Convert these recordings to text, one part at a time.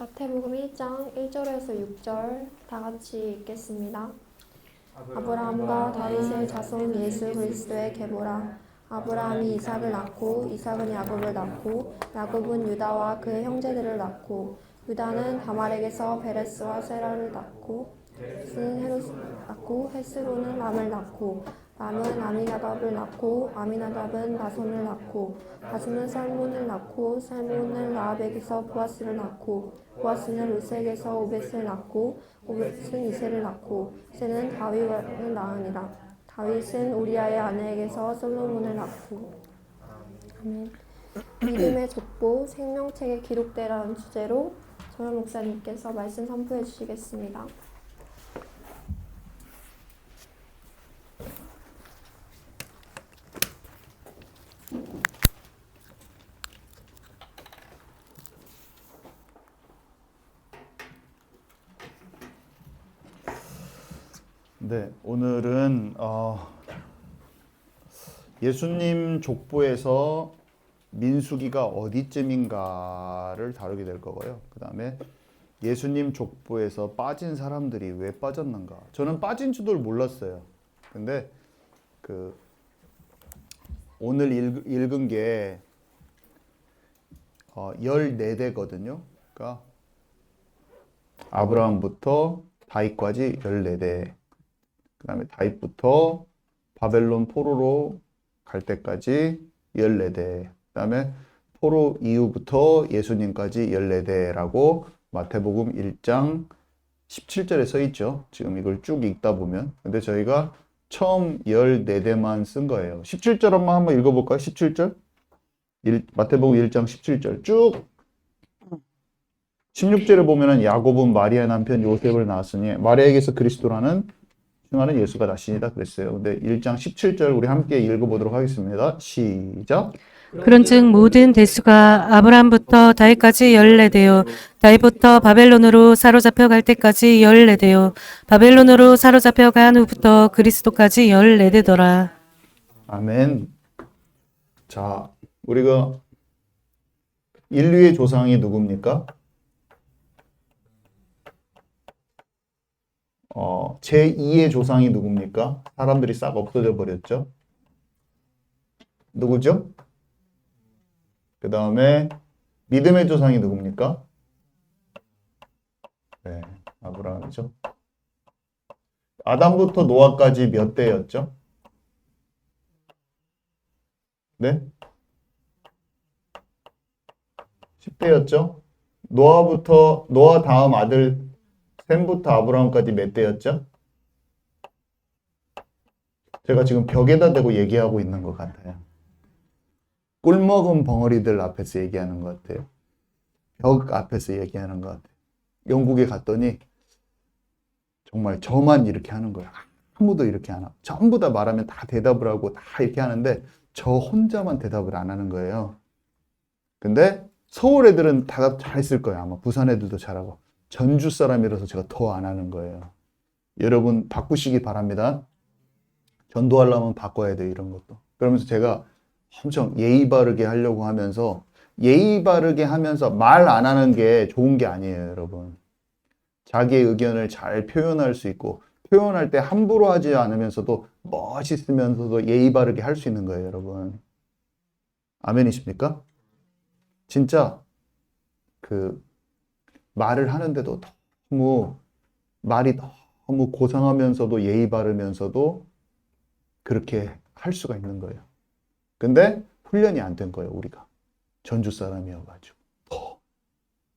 마태복음 1장 1절에서 6절 다 같이 읽겠습니다. 아브라함과 다윗의 자손 예수 그리스도의 계보라. 아브라함이 이삭을 낳고 이삭은 야곱을 낳고 야곱은 유다와 그의 형제들을 낳고 유다는 다말에게서 베레스와 세라를 낳고 헤스로는 람을 낳고 람은 아미나답을 낳고 아미나답은 나손을 낳고 나손은 살몬을 낳고 살몬은 라합에게서 보아스를 낳고 보아스는 루스에게서 오벳을 낳고 오벳은 이새를 낳고 이새는 다윗을 낳으니라. 다윗은 우리아의 아내에게서 솔로몬을 낳고. 아멘. 믿음의 족보 생명책에 기록되라는 주제로 정현 목사님께서 말씀 선포해 주시겠습니다. 네, 오늘은 예수님 족보에서 민수기가 어디쯤인가를 다루게 될 거고요. 그 다음에 예수님 족보에서 빠진 사람들이 왜 빠졌는가. 저는 빠진 줄도 몰랐어요. 근데 오늘 읽은 게 14대거든요. 그러니까 아브라함부터 다윗까지 14대. 그 다음에 다윗부터 바벨론 포로로 갈 때까지 14대. 그 다음에 포로 이후부터 예수님까지 14대라고 마태복음 1장 17절에 써 있죠. 지금 이걸 쭉 읽다 보면. 근데 저희가 처음 14대만 쓴 거예요. 17절 한번 읽어볼까요? 17절? 마태복음 1장 17절 쭉 16절에 보면은 야곱은 마리아 남편 요셉을 낳았으니 마리아에게서 그리스도라는 중하는 예수가 나시니다 그랬어요. 근데 1장 17절 우리 함께 읽어보도록 하겠습니다. 시작. 그런즉 모든 대수가 아브라함부터 다윗까지 14대요 다윗부터 바벨론으로 사로잡혀 갈 때까지 14대요 바벨론으로 사로잡혀 간 후부터 그리스도까지 14대더라. 아멘. 자, 우리가 인류의 조상이 누굽니까? 제2의 조상이 누굽니까? 사람들이 싹 없어져 버렸죠. 누구죠? 그 다음에 믿음의 조상이 누굽니까? 네, 아브라함이죠. 아담부터 노아까지 몇 대였죠? 네? 10대였죠? 노아 다음 아들 셈부터 아브라함까지 몇 대였죠? 제가 지금 벽에다 대고 얘기하고 있는 것 같아요. 꿀먹은 벙어리들 앞에서 얘기하는 것 같아요. 벽 앞에서 얘기하는 것 같아요. 영국에 갔더니 정말 저만 이렇게 하는 거예요. 아무도 이렇게 안 하고. 전부 다 말하면 다 대답을 하고 다 이렇게 하는데 저 혼자만 대답을 안 하는 거예요. 근데 서울 애들은 대답 잘 했을 거예요. 아마 부산 애들도 잘하고. 전주 사람이라서 제가 더 안 하는 거예요. 여러분 바꾸시기 바랍니다. 전도하려면 바꿔야 돼요. 이런 것도. 그러면서 제가 엄청 예의 바르게 하려고 하면서 예의 바르게 하면서 말 안 하는 게 좋은 게 아니에요. 여러분. 자기의 의견을 잘 표현할 수 있고 표현할 때 함부로 하지 않으면서도 멋있으면서도 예의 바르게 할 수 있는 거예요. 여러분. 아멘이십니까? 진짜 말을 하는데도 말이 너무 고상하면서도 예의 바르면서도 그렇게 할 수가 있는 거예요. 근데 훈련이 안 된 거예요, 우리가. 전주 사람이어가지고.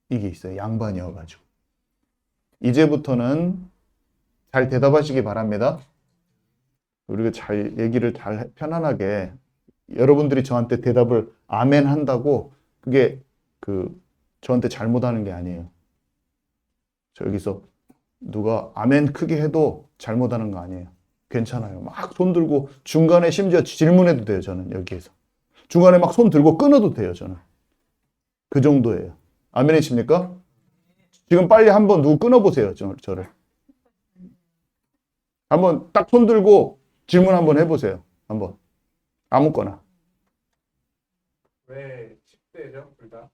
이게 있어요, 양반이어가지고. 이제부터는 잘 대답하시기 바랍니다. 우리가 잘 얘기를 잘 편안하게 여러분들이 저한테 대답을 아멘 한다고 그게 저한테 잘못하는 게 아니에요. 저기서 누가 아멘 크게 해도 잘못하는 거 아니에요. 괜찮아요. 막 손 들고 중간에 심지어 질문해도 돼요. 저는 여기에서. 중간에 막 손 들고 끊어도 돼요. 저는. 그 정도예요. 아멘이십니까? 지금 빨리 한번 누구 끊어보세요. 저를. 한번 딱 손 들고 질문 한번 해보세요. 한번. 아무거나. 왜 10대죠? 둘 다?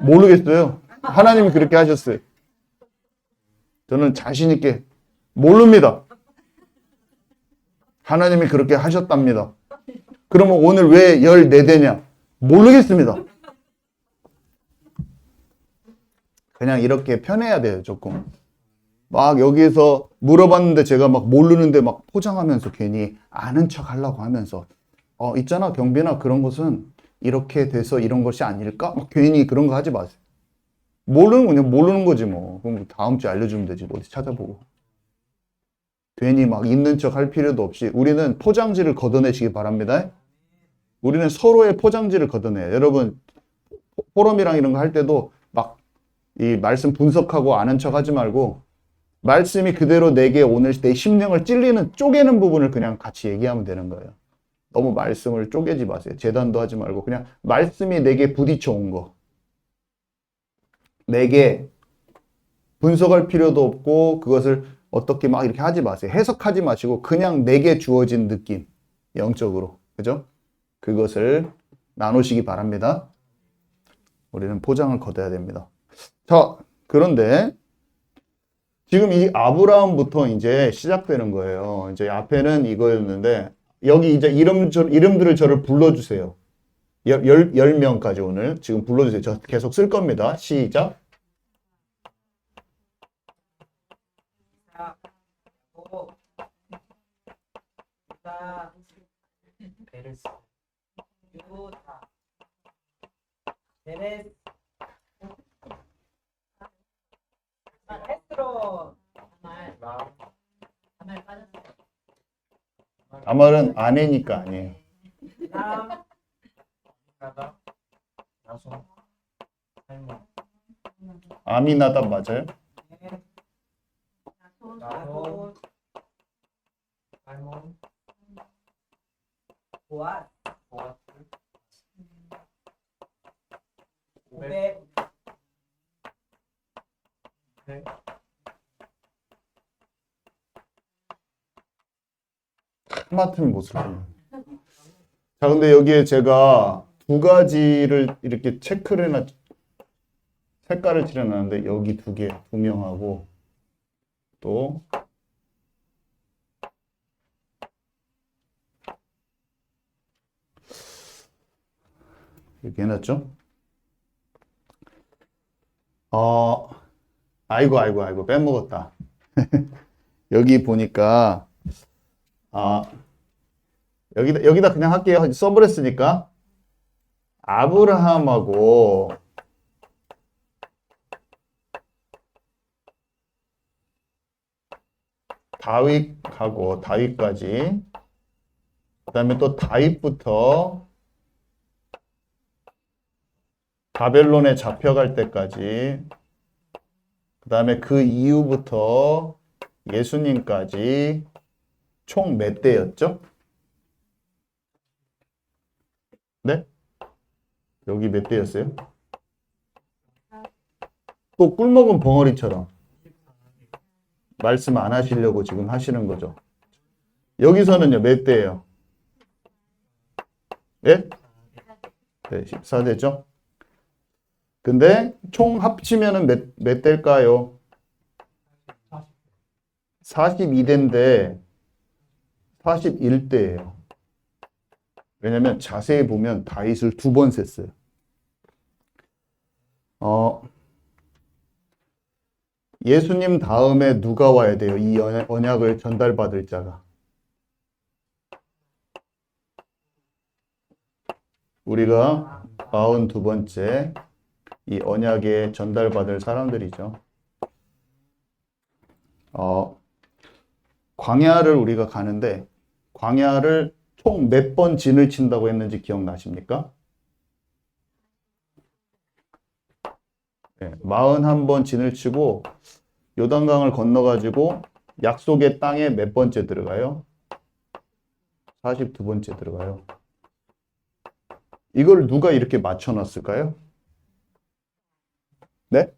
모르겠어요. 하나님이 그렇게 하셨어요. 저는 자신 있게 모릅니다. 하나님이 그렇게 하셨답니다. 그러면 오늘 왜 14대냐? 모르겠습니다. 그냥 이렇게 편해야 돼요, 조금. 막 여기에서 물어봤는데 제가 막 모르는데 막 포장하면서 괜히 아는 척 하려고 하면서 있잖아, 경빈아, 그런 것은 이렇게 돼서 이런 것이 아닐까? 막 괜히 그런 거 하지 마세요. 모르는 거 그냥 모르는 거지 뭐. 그럼 다음 주에 알려주면 되지. 어디 찾아보고. 괜히 막 있는 척 할 필요도 없이 우리는 포장지를 걷어내시기 바랍니다. 우리는 서로의 포장지를 걷어내요. 여러분 포럼이랑 이런 거 할 때도 막 이 말씀 분석하고 아는 척 하지 말고 말씀이 그대로 내게 오늘 내 심령을 찔리는 쪼개는 부분을 그냥 같이 얘기하면 되는 거예요. 너무 말씀을 쪼개지 마세요. 재단도 하지 말고 그냥 말씀이 내게 부딪혀 온 거. 내게 분석할 필요도 없고 그것을 어떻게 막 이렇게 하지 마세요. 해석하지 마시고 그냥 내게 주어진 느낌, 영적으로. 그죠? 그것을 나누시기 바랍니다. 우리는 포장을 걷어야 됩니다. 자, 그런데 지금 이 아브라함부터 이제 시작되는 거예요. 이제 앞에는 이거였는데 여기 이제 이름들을 저를 불러주세요. 10명까지 오늘 지금 불러주세요. 저 계속 쓸 겁니다. 시작. 베르스 유다 베레스 헤스로 하말 빠졌어. 아말은 아내니까 아니에요. 남 나다 나손 할머 아미나답 맞아요? 나손 할머 보아 오백 하마터면 못 써요. 자, 근데 여기에 제가 두 가지를 이렇게 체크를 해놨, 색깔을 칠해놨는데 여기 두 개, 두 명하고 또 이렇게 해놨죠? 아이고, 빼먹었다. 여기 보니까, 여기다 그냥 할게요. 써버렸으니까. 아브라함하고, 다윗까지, 그 다음에 또 다윗부터 바벨론에 잡혀갈 때까지, 그 다음에 그 이후부터 예수님까지 총 몇 대였죠? 네? 여기 몇 대였어요? 또 꿀먹은 벙어리처럼 말씀 안 하시려고 지금 하시는 거죠. 여기서는요, 몇 대예요? 네? 네, 14대죠? 근데 총 합치면은 몇 대일까요? 42대인데 41대예요. 왜냐면 자세히 보면 다윗을 2번 셌어요. 예수님 다음에 누가 와야 돼요? 이 언약을 전달받을 자가. 우리가 42번째 이 언약에 전달받을 사람들이죠. 광야를 우리가 가는데 광야를 총 몇 번 진을 친다고 했는지 기억나십니까? 네, 41번 진을 치고 요단강을 건너가지고 약속의 땅에 몇 번째 들어가요? 42번째 들어가요. 이걸 누가 이렇게 맞춰놨을까요? 네?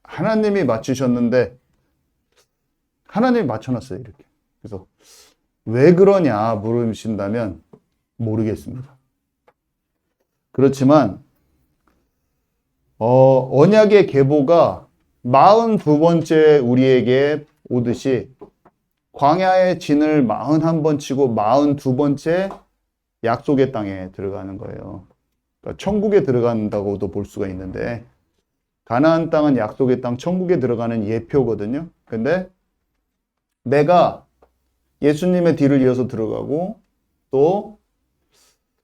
하나님이 맞추셨는데 하나님이 맞춰놨어요, 이렇게. 그래서 왜 그러냐 물으신다면 모르겠습니다. 그렇지만 언약의 계보가 42번째 우리에게 오듯이 광야의 진을 41번 치고 42번째 약속의 땅에 들어가는 거예요. 그러니까 천국에 들어간다고도 볼 수가 있는데 가나안 땅은 약속의 땅, 천국에 들어가는 예표거든요. 근데 내가 예수님의 뒤를 이어서 들어가고 또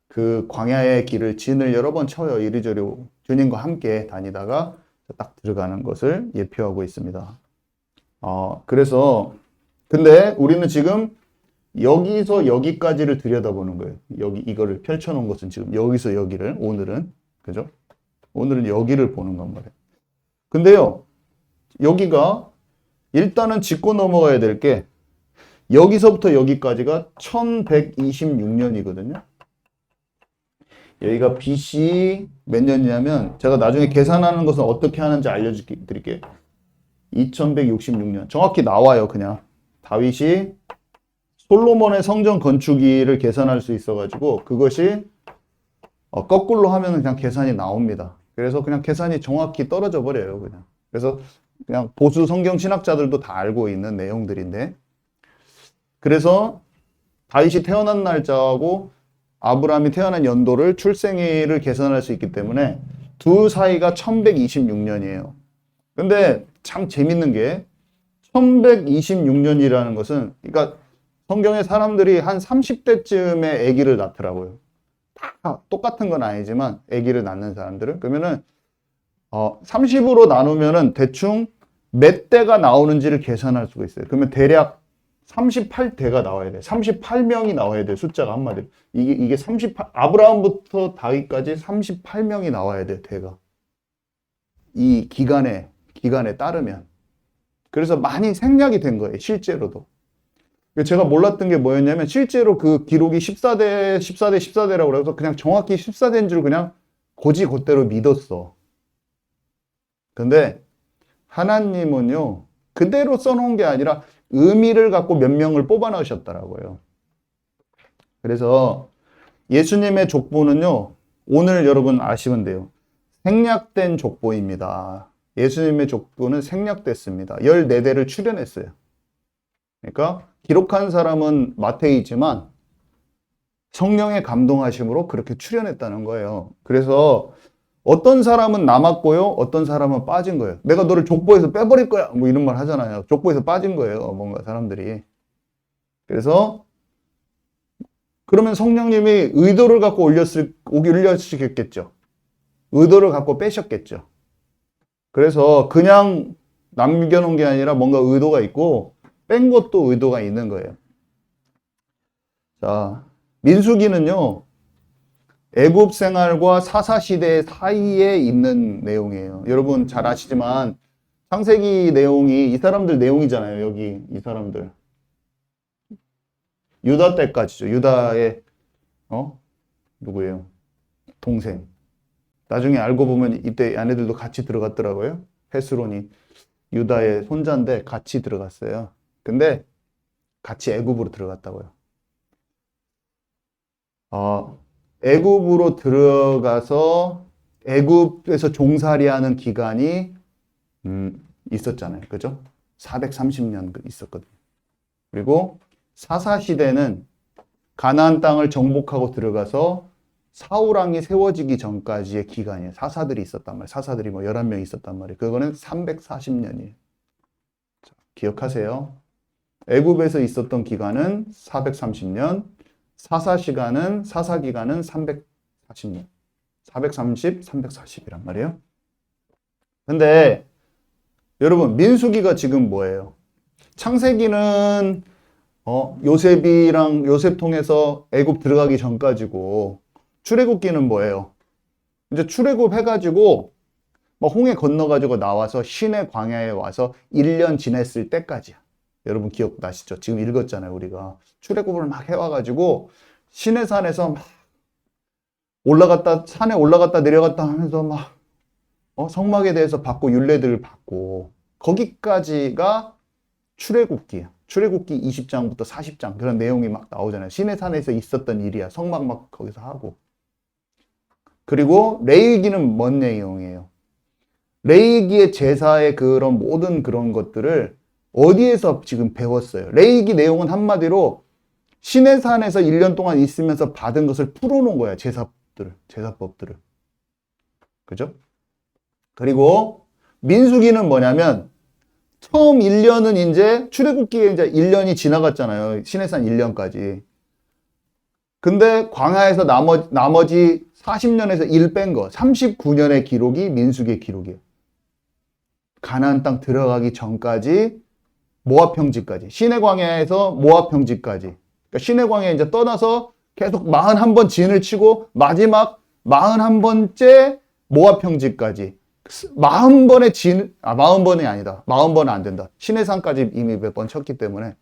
그 광야의 길을 진을 여러 번 쳐요. 이리저리 주님과 함께 다니다가 딱 들어가는 것을 예표하고 있습니다. 그래서 근데 우리는 지금 여기서 여기까지를 들여다보는 거예요. 여기 이거를 펼쳐놓은 것은 지금 여기서 여기를 오늘은 그죠? 오늘은 여기를 보는 건 말이에요. 근데요 여기가 일단은 짚고 넘어가야 될 게 여기서부터 여기까지가 1126년이거든요. 여기가 BC 몇 년이냐면 제가 나중에 계산하는 것은 어떻게 하는지 알려드릴게요. 2166년 정확히 나와요. 그냥 다윗이 솔로몬의 성전 건축일을 계산할 수 있어가지고 그것이 거꾸로 하면 그냥 계산이 나옵니다. 그래서 그냥 계산이 정확히 떨어져 버려요. 그냥 그래서 그냥 보수 성경 신학자들도 다 알고 있는 내용들인데 그래서 다윗이 태어난 날짜하고 아브라함이 태어난 연도를 출생일을 계산할 수 있기 때문에 두 사이가 1126년이에요. 근데 참 재밌는 게 1126년이라는 것은 그러니까 성경의 사람들이 한 30대쯤에 아기를 낳더라고요. 다 똑같은 건 아니지만 아기를 낳는 사람들은 그러면은 30으로 나누면은 대충 몇 대가 나오는지를 계산할 수가 있어요. 그러면 대략 38대가 나와야 돼. 38명이 나와야 돼. 숫자가 한마디로. 이게 38, 아브라함부터 다윗까지 38명이 나와야 돼. 대가. 이 기간에 따르면. 그래서 많이 생략이 된 거예요. 실제로도. 제가 몰랐던 게 뭐였냐면 실제로 그 기록이 14대라고 그래서 그냥 정확히 14대인 줄 그냥 곧대로 믿었어. 근데 하나님은요. 그대로 써놓은 게 아니라 의미를 갖고 몇 명을 뽑아 넣으셨더라고요. 그래서 예수님의 족보는요. 오늘 여러분 아시면 돼요. 생략된 족보입니다. 예수님의 족보는 생략됐습니다. 14대를 추려냈어요. 그러니까 기록한 사람은 마태이지만 성령의 감동하심으로 그렇게 추려냈다는 거예요. 그래서 어떤 사람은 남았고요. 어떤 사람은 빠진 거예요. 내가 너를 족보에서 빼버릴 거야. 뭐 이런 말 하잖아요. 족보에서 빠진 거예요. 뭔가 사람들이. 그래서 그러면 성령님이 의도를 갖고 올려주셨겠죠. 의도를 갖고 빼셨겠죠. 그래서 그냥 남겨놓은 게 아니라 뭔가 의도가 있고 뺀 것도 의도가 있는 거예요. 자, 민수기는요. 애굽 생활과 사사시대 사이에 있는 내용이에요. 여러분 잘 아시지만 창세기 내용이 이 사람들 내용이잖아요. 여기 이 사람들. 유다 때까지죠. 유다의 누구예요? 동생. 나중에 알고 보면 이때 아내들도 같이 들어갔더라고요. 헤스론이 유다의 손자인데 같이 들어갔어요. 근데 같이 애굽으로 들어갔다고요. 애굽으로 들어가서 애굽에서 종살이하는 기간이 있었잖아요. 그죠? 430년 있었거든요. 그리고 사사시대는 가나안 땅을 정복하고 들어가서 사울왕이 세워지기 전까지의 기간이에요. 사사들이 있었단 말이에요. 사사들이 뭐 11명 있었단 말이에요. 그거는 340년이에요. 기억하세요. 애굽에서 있었던 기간은 430년, 사사 기간은 340년. 430, 340이란 말이에요. 근데 여러분 민수기가 지금 뭐예요? 창세기는 요셉 통해서 애굽 들어가기 전까지고 출애굽기는 뭐예요? 이제 출애굽 해가지고 뭐 홍해 건너가지고 나와서 시내 광야에 와서 1년 지냈을 때까지야. 여러분 기억나시죠? 지금 읽었잖아요, 우리가. 출애굽을 막 해와가지고 시내산에서 막 산에 올라갔다 내려갔다 하면서 막 성막에 대해서 받고 율례들을 받고 거기까지가 출애굽기야. 출애굽기 20장부터 40장 그런 내용이 막 나오잖아요. 시내산에서 있었던 일이야. 성막 막 거기서 하고. 그리고 레위기는 뭔 내용이에요? 레이기의 제사의 그런 모든 그런 것들을 어디에서 지금 배웠어요? 레이기 내용은 한마디로 신의 산에서 1년 동안 있으면서 받은 것을 풀어놓은 거야. 제사법들을. 그죠? 그리고 민수기는 뭐냐면 처음 1년은 이제 출애굽기에 이제 1년이 지나갔잖아요. 신의 산 1년까지. 근데 광야에서 나머지 40년에서 1 뺀 거, 39년의 기록이 민수기의 기록이에요. 가나안 땅 들어가기 전까지 모압 평지까지, 시내 광야에서 모압 평지까지. 그러니까 시내 광야에 이제 떠나서 계속 41번 진을 치고 마지막 41번째 모압 평지까지. 40번의 40번이 아니다. 40번은 안 된다. 시내 산까지 이미 몇 번 쳤기 때문에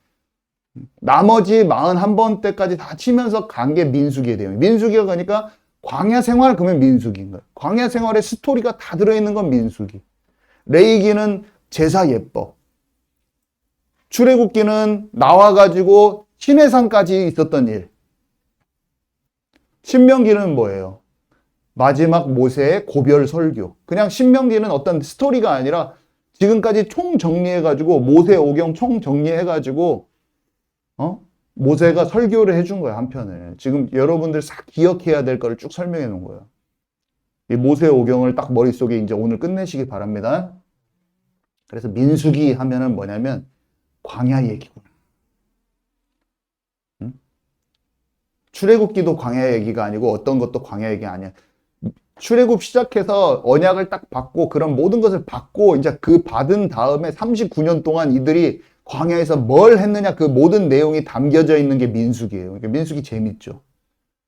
나머지 41번 때까지 다 치면서 간 게 민수기의 내용이에요. 민수기가 그러니까 광야 생활 그러면 민수기인 거예요. 광야 생활의 스토리가 다 들어있는 건 민수기. 레이기는 제사 예법. 출애굽기는 나와가지고 시내산까지 있었던 일. 신명기는 뭐예요? 마지막 모세의 고별 설교. 그냥 신명기는 어떤 스토리가 아니라 지금까지 총 정리해가지고 모세 오경 총 정리해가지고 모세가 설교를 해준 거야, 한 편을. 지금 여러분들 싹 기억해야 될 거를 쭉 설명해 놓은 거야. 이 모세 오경을 딱 머릿속에 이제 오늘 끝내시기 바랍니다. 그래서 민수기 하면은 뭐냐면 광야 얘기구나. 응? 출애굽기도 광야 얘기가 아니고 어떤 것도 광야 얘기 아니야. 출애굽 시작해서 언약을 딱 받고 그런 모든 것을 받고 이제 그 받은 다음에 39년 동안 이들이 광야에서 뭘 했느냐 그 모든 내용이 담겨져 있는 게 민수기예요. 그러니까 민수기 재밌죠.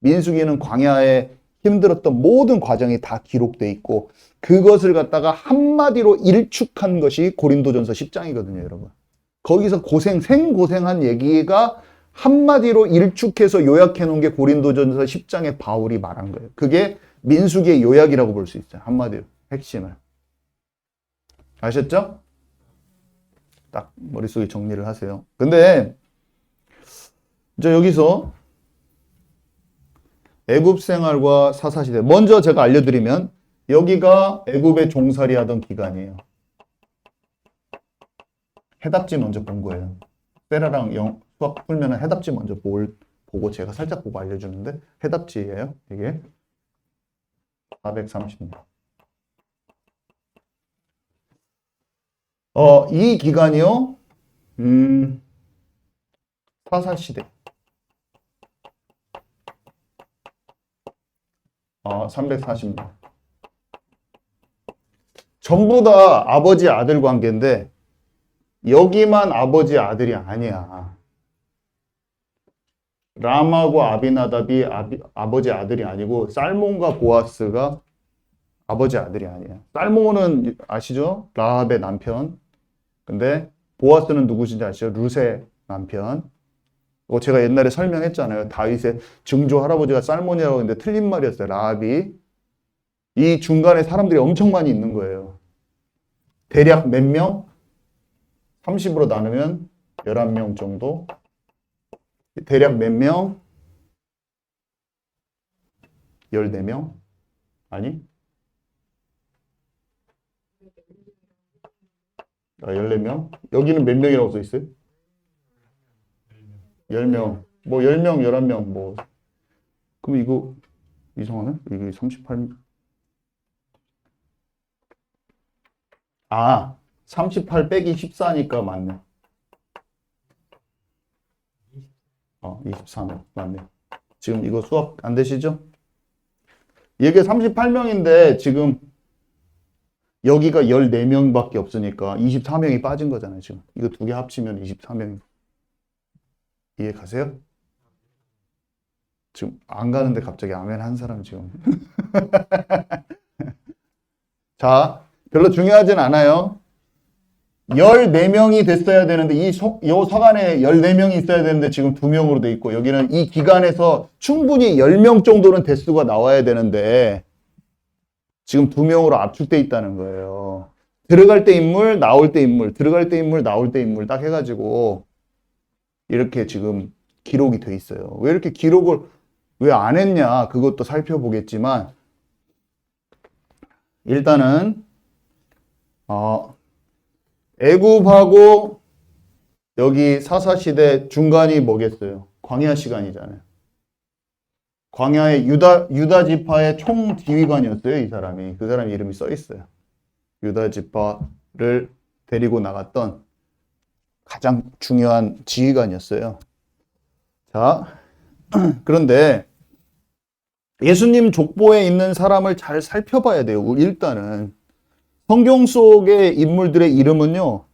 민수기는 광야에 힘들었던 모든 과정이 다 기록돼 있고 그것을 갖다가 한마디로 일축한 것이 고린도전서 10장이거든요, 여러분. 거기서 생고생한 얘기가 한마디로 일축해서 요약해 놓은 게 고린도전서 10장에 바울이 말한 거예요. 그게 민수기의 요약이라고 볼 수 있어요. 한마디로 핵심을. 아셨죠? 딱 머릿속에 정리를 하세요. 근데 이제 여기서 애굽 생활과 사사시대. 먼저 제가 알려드리면 여기가 애굽에 종살이 하던 기간이에요. 해답지 먼저 본 거예요. 세라랑 수학 풀면 해답지 먼저 보고 제가 살짝 보고 알려주는데 해답지예요. 이게 430년. 이 기간이요. 사사시대. 340년. 전부 다 아버지 아들 관계인데 여기만 아버지 아들이 아니야. 람하고 아비나답이 아버지 아들이 아니고 살몬과 보아스가 아버지 아들이 아니야. 살몬은 아시죠? 라합의 남편. 근데 보아스는 누구신지 아시죠? 룻의 남편. 제가 옛날에 설명했잖아요. 다윗의 증조 할아버지가 살몬이라고 했는데 틀린 말이었어요. 라합이. 이 중간에 사람들이 엄청 많이 있는 거예요. 대략 몇 명? 30으로 나누면 11명 정도. 대략 몇 명? 14명? 아니? 14명? 여기는 몇 명이라고 써 있어요? 10명. 뭐 10명, 11명 뭐. 그럼 이거 이상하네? 이게 38. 38 빼기 14니까 맞네. 23명 맞네. 지금 이거 수학 안 되시죠? 이게 38명인데 지금 여기가 14명밖에 없으니까 24명이 빠진 거잖아요. 지금 이거 두 개 합치면 24명. 이해 가세요? 지금 안 가는데 갑자기 아멘 한 사람 지금. 자, 별로 중요하진 않아요. 14명이 됐어야 되는데 이 서간에 14명이 있어야 되는데 지금 2명으로 돼 있고 여기는 이 기간에서 충분히 10명 정도는 대수가 나와야 되는데 지금 2명으로 압축돼 있다는 거예요. 들어갈 때 인물, 나올 때 인물, 들어갈 때 인물, 나올 때 인물 딱 해가지고 이렇게 지금 기록이 돼 있어요. 왜 이렇게 기록을 왜 안 했냐 그것도 살펴보겠지만 일단은 애굽하고 여기 사사시대 중간이 뭐겠어요? 광야 시간이잖아요. 광야의 유다 지파의 총 지휘관이었어요, 이 사람이. 그 사람 이름이 써 있어요. 유다 지파를 데리고 나갔던 가장 중요한 지휘관이었어요. 자, 그런데 예수님 족보에 있는 사람을 잘 살펴봐야 돼요. 일단은 성경 속의 인물들의 이름은요,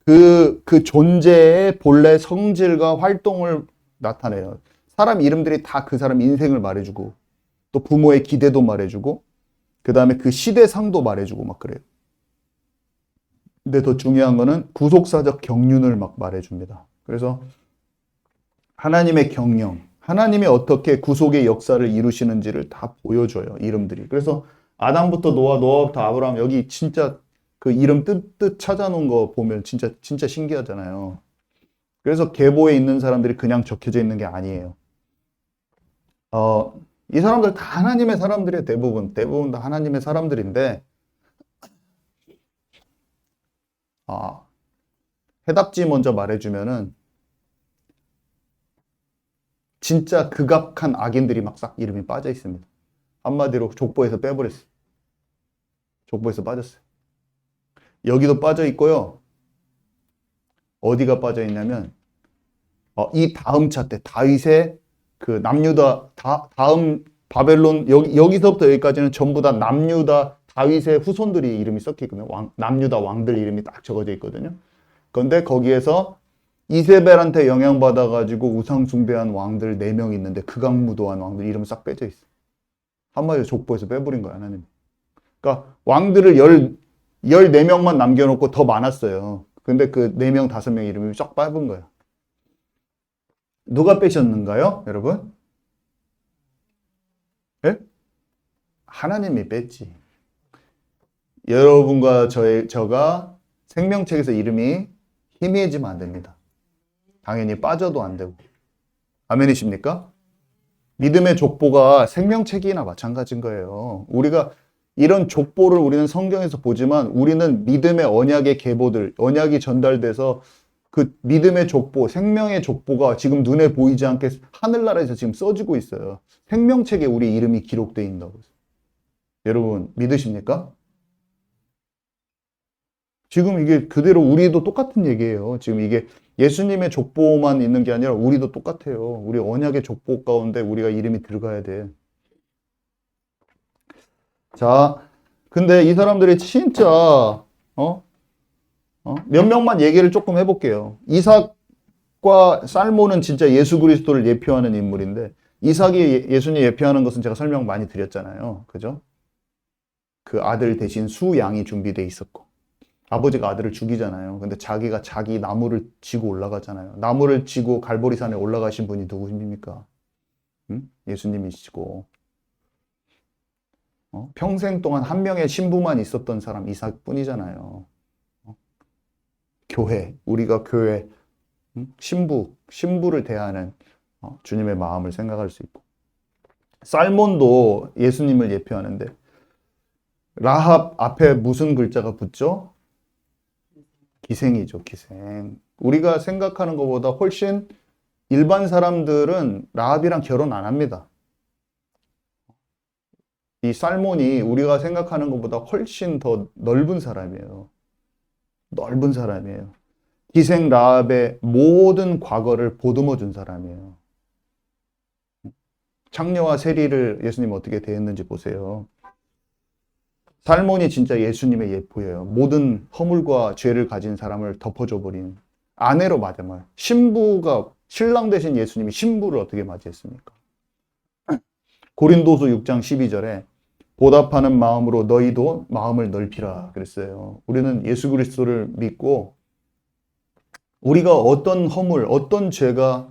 그 존재의 본래 성질과 활동을 나타내요. 사람 이름들이 다 그 사람 인생을 말해주고, 또 부모의 기대도 말해주고, 그 다음에 그 시대상도 말해주고 막 그래요. 근데 더 중요한 거는 구속사적 경륜을 막 말해줍니다. 그래서 하나님의 경영, 하나님이 어떻게 구속의 역사를 이루시는지를 다 보여줘요, 이름들이. 그래서 아담부터 노아부터 아브라함, 여기 진짜 그 이름 뜻 찾아놓은 거 보면 진짜 신기하잖아요. 그래서 계보에 있는 사람들이 그냥 적혀져 있는 게 아니에요. 이 사람들 다 하나님의 사람들이에요. 대부분 다 하나님의 사람들인데, 해답지 먼저 말해주면은 진짜 극악한 악인들이 막 싹 이름이 빠져 있습니다. 한마디로 족보에서 빼버렸어요. 족보에서 빠졌어요. 여기도 빠져 있고요. 어디가 빠져 있냐면 이 다음 차 때 다윗의 그 남유다 다음 바벨론 여기서부터 여기까지는 전부 다 남유다 다윗의 후손들이 이름이 섞여 있거든요. 남유다 왕들 이름이 딱 적어져 있거든요. 그런데 거기에서 이세벨한테 영향받아가지고 우상 숭배한 왕들 4명 있는데 극악무도한 왕들 이름 싹 빼져 있어. 한마디로 족보에서 빼버린 거야, 하나님. 그러니까 왕들을 14명만 남겨놓고 더 많았어요. 근데 그 4명, 5명 이름이 쫙 빠진 거예요. 누가 빼셨는가요, 여러분? 예? 하나님이 뺐지. 여러분과 저가 생명책에서 이름이 희미해지면 안 됩니다. 당연히 빠져도 안 되고. 아멘이십니까? 믿음의 족보가 생명책이나 마찬가지인 거예요. 우리가 이런 족보를 우리는 성경에서 보지만 우리는 믿음의 언약의 계보들, 언약이 전달돼서 그 믿음의 족보, 생명의 족보가 지금 눈에 보이지 않게 하늘나라에서 지금 써지고 있어요. 생명책에 우리 이름이 기록되어 있다고. 여러분 믿으십니까? 지금 이게 그대로 우리도 똑같은 얘기예요. 지금 이게 예수님의 족보만 있는 게 아니라 우리도 똑같아요. 우리 언약의 족보 가운데 우리가 이름이 들어가야 돼. 자, 근데 이 사람들이 진짜 몇 명만 얘기를 조금 해볼게요. 이삭과 살몬은 진짜 예수 그리스도를 예표하는 인물인데, 이삭이 예수님 예표하는 것은 제가 설명 많이 드렸잖아요. 그죠? 그 아들 대신 수 양이 준비되어 있었고, 아버지가 아들을 죽이잖아요. 근데 자기가 자기 나무를 지고 올라가잖아요. 나무를 지고 갈보리산에 올라가신 분이 누구십니까? 예수님이시고, 평생 동안 한 명의 신부만 있었던 사람 이삭뿐이잖아요. 교회, 우리가 교회, 신부를 대하는 주님의 마음을 생각할 수 있고, 살몬도 예수님을 예표하는데, 라합 앞에 무슨 글자가 붙죠? 기생이죠, 기생. 우리가 생각하는 것보다 훨씬 일반 사람들은 라합이랑 결혼 안 합니다. 이 살몬이 우리가 생각하는 것보다 훨씬 더 넓은 사람이에요. 넓은 사람이에요. 기생 라합의 모든 과거를 보듬어 준 사람이에요. 창녀와 세리를 예수님 어떻게 대했는지 보세요. 살몬이 진짜 예수님의 예표예요. 모든 허물과 죄를 가진 사람을 덮어줘 버린 아내로 맞아요. 신부가, 신랑 대신 예수님이 신부를 어떻게 맞이했습니까? 고린도서 6장 12절에 보답하는 마음으로 너희도 마음을 넓히라 그랬어요. 우리는 예수 그리스도를 믿고 우리가 어떤 허물, 어떤 죄가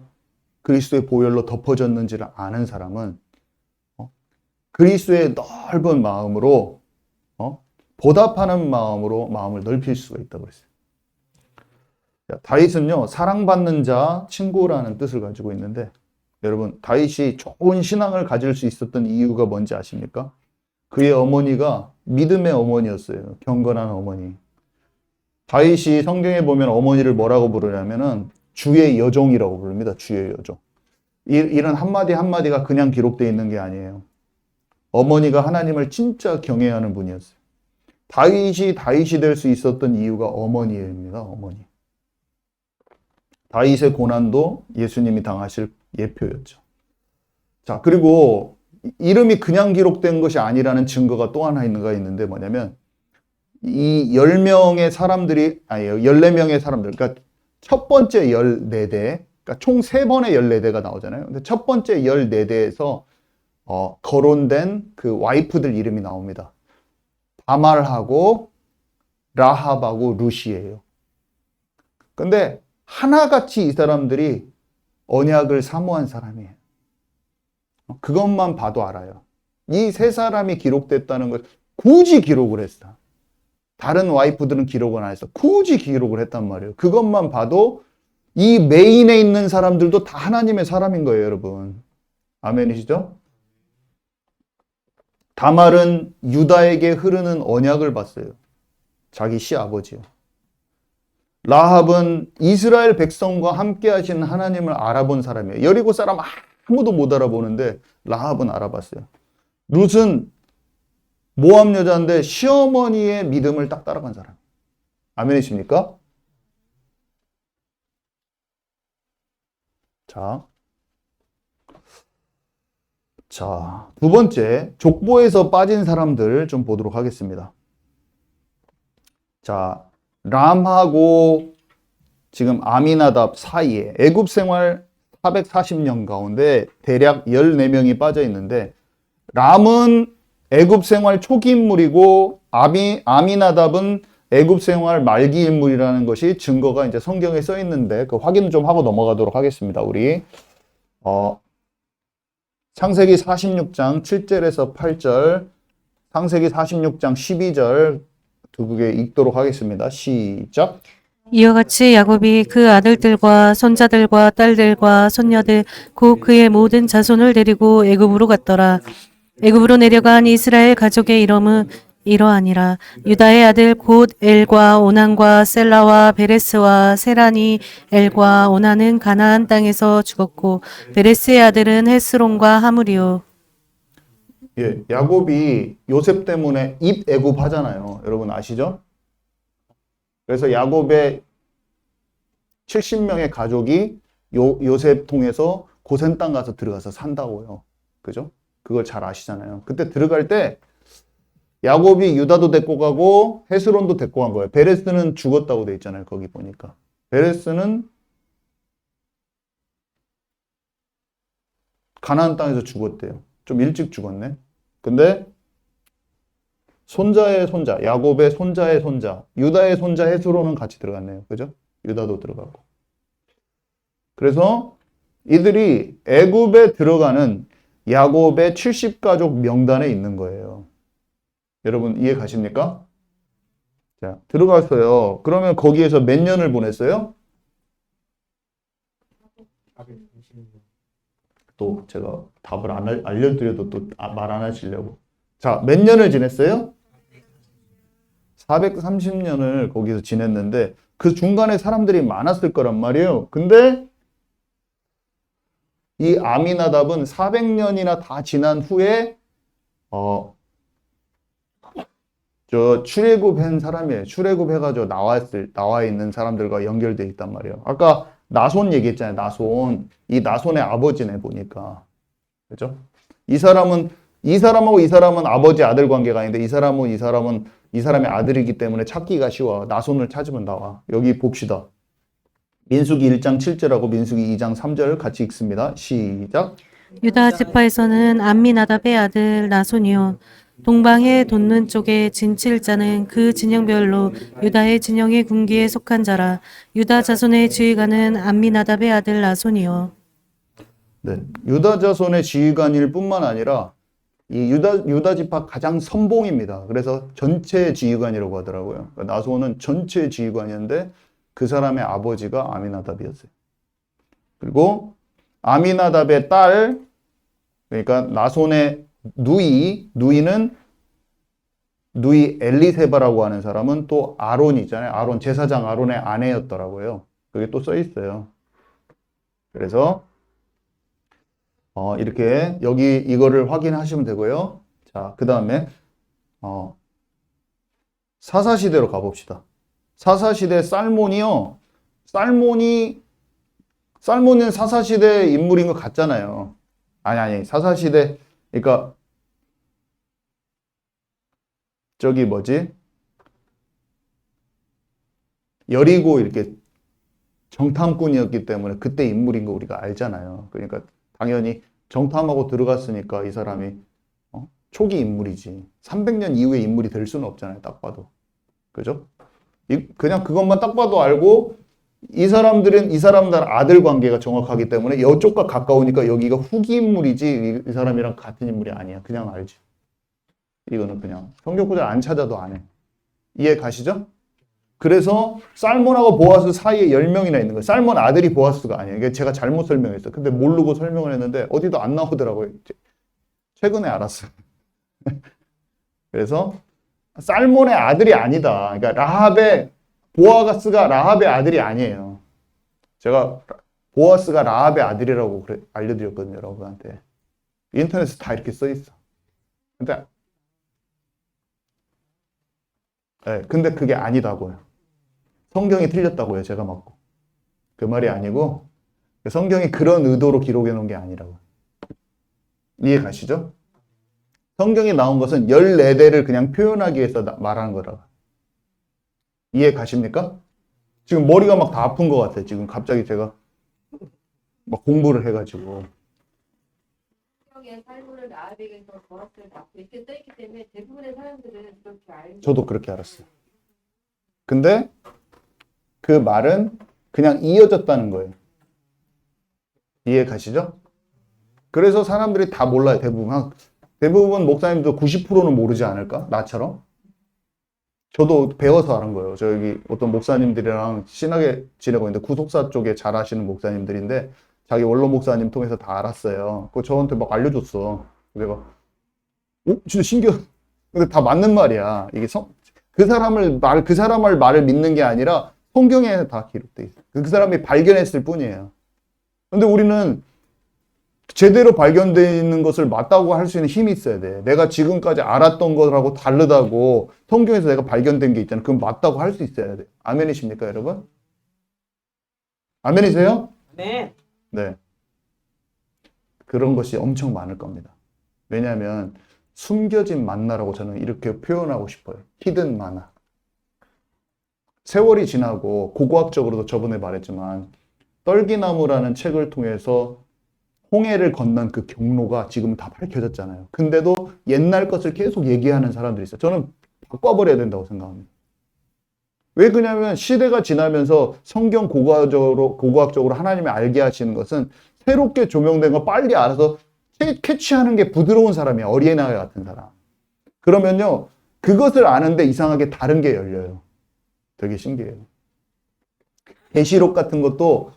그리스도의 보혈로 덮어졌는지를 아는 사람은 그리스도의 넓은 마음으로 보답하는 마음으로 마음을 넓힐 수가 있다고 그랬어요. 다윗은요, 사랑받는 자, 친구라는 뜻을 가지고 있는데, 여러분 다윗이 좋은 신앙을 가질 수 있었던 이유가 뭔지 아십니까? 그의 어머니가 믿음의 어머니였어요. 경건한 어머니. 다윗이 성경에 보면 어머니를 뭐라고 부르냐면은 주의 여종이라고 부릅니다. 주의 여종. 이런 한마디 한마디가 그냥 기록되어 있는 게 아니에요. 어머니가 하나님을 진짜 경외하는 분이었어요. 다윗이 될 수 있었던 이유가 어머니입니다. 어머니. 다윗의 고난도 예수님이 당하실 예표였죠. 자, 그리고 이름이 그냥 기록된 것이 아니라는 증거가 또 하나 있는데 뭐냐면 이 10명의 사람들이, 아니 14명의 사람들, 그러니까 첫 번째 14대, 그러니까 총 3번의 14대가 나오잖아요. 근데 첫 번째 14대에서 거론된 그 와이프들 이름이 나옵니다. 다말하고 라합하고 룻이에요. 근데 하나같이 이 사람들이 언약을 사모한 사람이에요. 그것만 봐도 알아요. 이 세 사람이 기록됐다는 걸 굳이 기록을 했어. 다른 와이프들은 기록을 안 했어. 굳이 기록을 했단 말이에요. 그것만 봐도 이 메인에 있는 사람들도 다 하나님의 사람인 거예요, 여러분. 아멘이시죠? 다말은 유다에게 흐르는 언약을 봤어요. 자기 시아버지요. 라합은 이스라엘 백성과 함께 하시는 하나님을 알아본 사람이에요. 여리고 사람 아무도 못 알아보는데 라합은 알아봤어요. 룻은 모압 여자인데 시어머니의 믿음을 딱 따라간 사람. 아멘이십니까? 자, 두 번째, 족보에서 빠진 사람들 좀 보도록 하겠습니다. 자, 람하고 지금 아미나답 사이에 애굽 생활 440년 가운데 대략 14명이 빠져 있는데, 람은 애굽 생활 초기 인물이고 아미나답은 애굽 생활 말기 인물이라는 것이 증거가 이제 성경에 써 있는데 그 확인을 좀 하고 넘어가도록 하겠습니다. 우리 창세기 46장 7절에서 8절, 창세기 46장 12절 두 개 읽도록 하겠습니다. 시작. 이와 같이 야곱이 그 아들들과 손자들과 딸들과 손녀들 곧 그의 모든 자손을 데리고 애굽으로 갔더라. 애굽으로 내려간 이스라엘 가족의 이름은 이러하니라. 유다의 아들 곧 엘과 오난과 셀라와 베레스와 세란이. 엘과 오난은 가나안 땅에서 죽었고 베레스의 아들은 헤스론과 하물이요. 예, 야곱이 요셉 때문에 입애굽 하잖아요. 여러분 아시죠? 그래서 야곱의 70명의 가족이 요셉 통해서 고센 땅 가서 들어가서 산다고요. 그죠? 그걸 잘 아시잖아요. 그때 들어갈 때 야곱이 유다도 데리고 가고 헤스론도 데리고 간 거예요. 베레스는 죽었다고 돼 있잖아요. 거기 보니까. 베레스는 가나안 땅에서 죽었대요. 좀 일찍 죽었네. 근데 손자의 손자, 야곱의 손자의 손자, 유다의 손자 헤스론은 같이 들어갔네요. 그죠? 유다도 들어가고. 그래서 이들이 애굽에 들어가는 야곱의 70가족 명단에 있는 거예요. 여러분 이해 가십니까? 자, 들어갔어요. 그러면 거기에서 몇 년을 보냈어요? 또 제가 답을 알려드려도 또 말 안 하시려고. 자, 몇 년을 지냈어요? 430년을 거기서 지냈는데 그 중간에 사람들이 많았을 거란 말이에요. 근데 이 아미나답은 400년이나 다 지난 후에 출애굽한 사람이에요. 출애굽해가지고 나와 있는 사람들과 연결되어 있단 말이에요. 아까 나손 얘기했잖아요. 나손. 이 나손의 아버지네 보니까. 그죠? 이 사람하고 이 사람은 아버지 아들 관계가 아닌데 이 사람의 아들이기 때문에 찾기가 쉬워. 나손을 찾으면 나와. 여기 봅시다. 민수기 1장 7절하고 민수기 2장 3절 같이 읽습니다. 시작. 유다 지파에서는 암미나답의 아들 나손이요. 동방에 돋는 쪽에 진칠자는 그 진영별로 유다의 진영의 군기에 속한 자라. 유다 자손의 지휘관은 암미나답의 아들 나손이요. 네, 유다 자손의 지휘관일 뿐만 아니라 이 유다 지파 가장 선봉입니다. 그래서 전체 지휘관이라고 하더라고요. 나손은 전체 지휘관이었는데 그 사람의 아버지가 아미나답이었어요. 그리고 아미나답의 딸, 그러니까 나손의 누이는 누이 엘리세바라고 하는 사람은 또 아론이 있잖아요. 아론, 제사장 아론의 아내였더라고요. 그게 또 써 있어요. 그래서 이렇게 여기 이거를 확인하시면 되고요. 자, 그 다음에 사사시대로 가봅시다. 사사시대 살몬이요. 살몬은 사사시대 인물인 것 같잖아요. 아니, 사사시대, 그러니까, 저기 뭐지? 여리고 이렇게 정탐꾼이었기 때문에 그때 인물인 거 우리가 알잖아요. 그러니까 당연히 정탐하고 들어갔으니까 이 사람이 초기 인물이지. 300년 이후의 인물이 될 수는 없잖아요. 딱 봐도. 그죠? 그냥 그것만 딱 봐도 알고 이 사람들 아들 관계가 정확하기 때문에 이쪽과 가까우니까 여기가 후기 인물이지 이 사람이랑 같은 인물이 아니야. 그냥 알지. 이거는 그냥 성경 구절 안 찾아도 안 해. 이해 가시죠? 그래서 살몬하고 보아스 사이에 10명이나 있는 거예요. 살몬 아들이 보아스가 아니에요. 이게 제가 잘못 설명했어요. 근데 모르고 설명을 했는데 어디도 안 나오더라고요. 최근에 알았어요. 그래서 살몬의 아들이 아니다. 그러니까 보아스가 라합의 아들이 아니에요. 제가 보아스가 라합의 아들이라고 알려드렸거든요, 여러분한테. 인터넷에 다 이렇게 써 있어. 근데 그게 아니다고요. 성경이 틀렸다고요, 제가 맞고. 그 말이 아니고 성경이 그런 의도로 기록해 놓은 게 아니라고. 이해 가시죠? 성경에 나온 것은 14대를 그냥 표현하기 위해서 말하는 거라고. 이해 가십니까? 지금 머리가 막 다 아픈 것 같아요. 지금 갑자기 제가 막 공부를 해가지고. 성경에 살몬을 라합에게서 보아스를 낳고 이렇게 써있기 때문에 대부분의 사람들은 그렇게 알고. 저도 그렇게 알았어요. 근데 그 말은 그냥 이어졌다는 거예요. 이해 가시죠? 그래서 사람들이 다 몰라요. 대부분 목사님도 90%는 모르지 않을까? 나처럼. 저도 배워서 아는 거예요. 저기 어떤 목사님들이랑 친하게 지내고 있는데 구속사 쪽에 잘 아시는 목사님들인데 자기 원로 목사님 통해서 다 알았어요. 그거 저한테 막 알려줬어. 내가 진짜 신기하다. 근데 다 맞는 말이야. 이게 그 사람을 말을 믿는 게 아니라 성경에 다 기록돼 있어. 그 사람이 발견했을 뿐이에요. 근데 우리는 제대로 발견되어 있는 것을 맞다고 할 수 있는 힘이 있어야 돼. 내가 지금까지 알았던 거라고 다르다고 성경에서 내가 발견된 게 있잖아. 그건 맞다고 할 수 있어야 돼. 아멘이십니까, 여러분? 아멘이세요? 네. 네. 그런 것이 엄청 많을 겁니다. 왜냐하면 숨겨진 만나라고 저는 이렇게 표현하고 싶어요. 히든 마나. 세월이 지나고 고고학적으로도 저번에 말했지만 떨기나무라는 책을 통해서 홍해를 건넌 그 경로가 지금 다 밝혀졌잖아요. 근데도 옛날 것을 계속 얘기하는 사람들이 있어요. 저는 바꿔버려야 된다고 생각합니다. 왜 그러냐면 시대가 지나면서 성경 고고학적으로 하나님이 알게 하시는 것은 새롭게 조명된 거 빨리 알아서 캐치하는 게 부드러운 사람이야. 어린아이 같은 사람. 그러면요, 그것을 아는데 이상하게 다른 게 열려요. 되게 신기해요. 계시록 같은 것도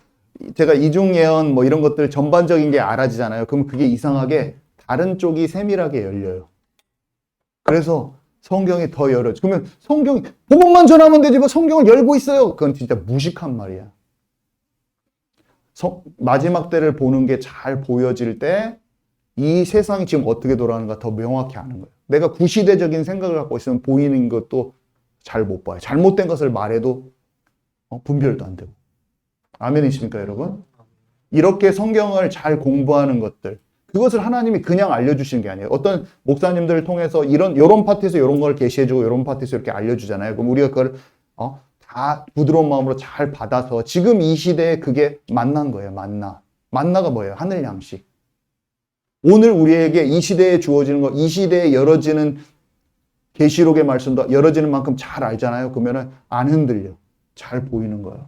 제가 이중예언 뭐 이런 것들 전반적인 게 알아지잖아요. 그럼 그게 이상하게 다른 쪽이 세밀하게 열려요. 그래서 성경이 더 열어져. 그러면 복음만 전하면 되지 뭐 성경을 열고 있어요. 그건 진짜 무식한 말이야. 마지막 때를 보는 게 잘 보여질 때 이 세상이 지금 어떻게 돌아가는가 더 명확히 아는 거예요. 내가 구시대적인 생각을 갖고 있으면 보이는 것도 잘 못 봐요. 잘못된 것을 말해도 분별도 안 되고. 아멘이십니까, 여러분? 이렇게 성경을 잘 공부하는 것들, 그것을 하나님이 그냥 알려주시는 게 아니에요. 어떤 목사님들을 통해서 요런 파트에서 요런 걸 계시해주고 요런 파트에서 이렇게 알려주잖아요. 그럼 우리가 그걸 다 부드러운 마음으로 잘 받아서 지금 이 시대에 그게 만난 거예요. 만나가 뭐예요? 하늘 양식. 오늘 우리에게 이 시대에 주어지는 거, 이 시대에 열어지는 계시록의 말씀도 열어지는 만큼 잘 알잖아요. 그러면은 안 흔들려. 잘 보이는 거예요.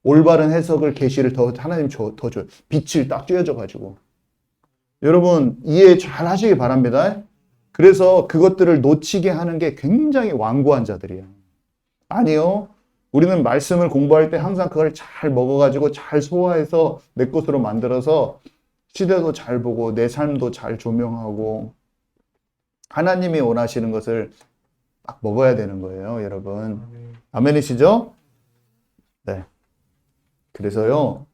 올바른 해석을 계시를 하나님 더 줘요. 빛을 딱 쬐어져 가지고. 여러분 이해 잘 하시기 바랍니다. 그래서 그것들을 놓치게 하는 게 굉장히 완고한 자들이에요. 아니요. 우리는 말씀을 공부할 때 항상 그걸 잘 먹어가지고 잘 소화해서 내 것으로 만들어서 시대도 잘 보고 내 삶도 잘 조명하고 하나님이 원하시는 것을 딱 먹어야 되는 거예요, 여러분. 아멘이시죠? 네. 그래서요,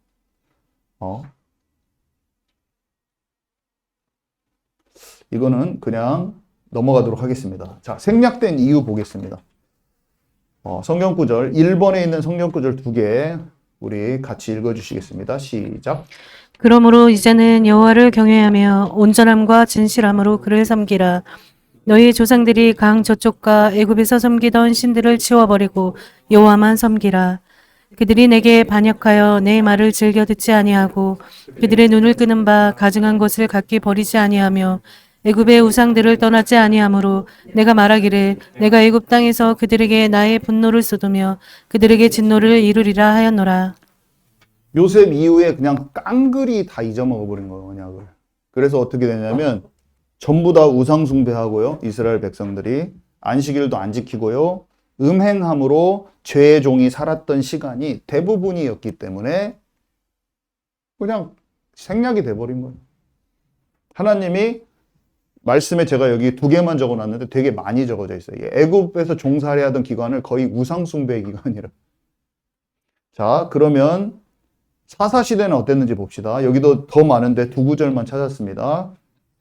이거는 그냥 넘어가도록 하겠습니다. 자, 생략된 이유 보겠습니다. 성경 구절, 1번에 있는 성경 구절 2개 우리 같이 읽어주시겠습니다. 시작. 그러므로 이제는 여호와를 경외하며 온전함과 진실함으로 그를 섬기라. 너희 조상들이 강 저쪽과 애굽에서 섬기던 신들을 치워버리고 여호와만 섬기라. 그들이 내게 반역하여 내 말을 즐겨 듣지 아니하고 그들의 눈을 끄는 바 가증한 것을 각기 버리지 아니하며 애굽의 우상들을 떠나지 아니하므로 내가 말하기를 내가 애굽 땅에서 그들에게 나의 분노를 쏟으며 그들에게 진노를 이루리라 하였노라. 요셉 이후에 그냥 깡그리 다 잊어먹어 버린 거예요, 언약을. 그래서 어떻게 되냐면 전부 다 우상 숭배하고요. 이스라엘 백성들이 안식일도 안 지키고요. 음행함으로 죄의 종이 살았던 시간이 대부분이었기 때문에 그냥 생략이 돼 버린 거예요. 하나님이 말씀에 제가 여기 2개만 적어놨는데 되게 많이 적어져 있어요. 애굽에서 종살이 하던 기간을 거의 우상 숭배의 기간이라. 자, 그러면 사사시대는 어땠는지 봅시다. 여기도 더 많은데 2구절만 찾았습니다.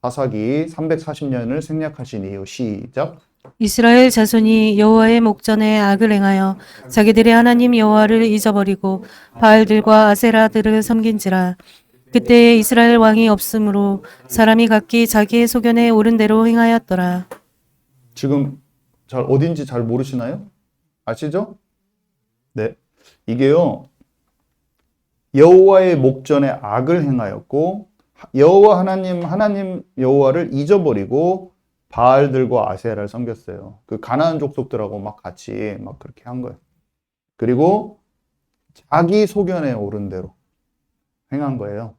사사기 340년을 생략하신 이유. 시작. 이스라엘 자손이 여호와의 목전에 악을 행하여 자기들의 하나님 여호와를 잊어버리고 바알들과 아세라들을 섬긴지라. 그때에 이스라엘 왕이 없으므로 사람이 각기 자기의 소견에 옳은 대로 행하였더라. 지금 어딘지 잘 모르시나요? 아시죠? 네. 이게요. 여호와의 목전에 악을 행하였고 여호와 하나님 여호와를 잊어버리고 바알들과 아세라를 섬겼어요. 그 가나안 족속들하고 막 같이 막 그렇게 한 거예요. 그리고 자기 소견에 옳은 대로 행한 거예요.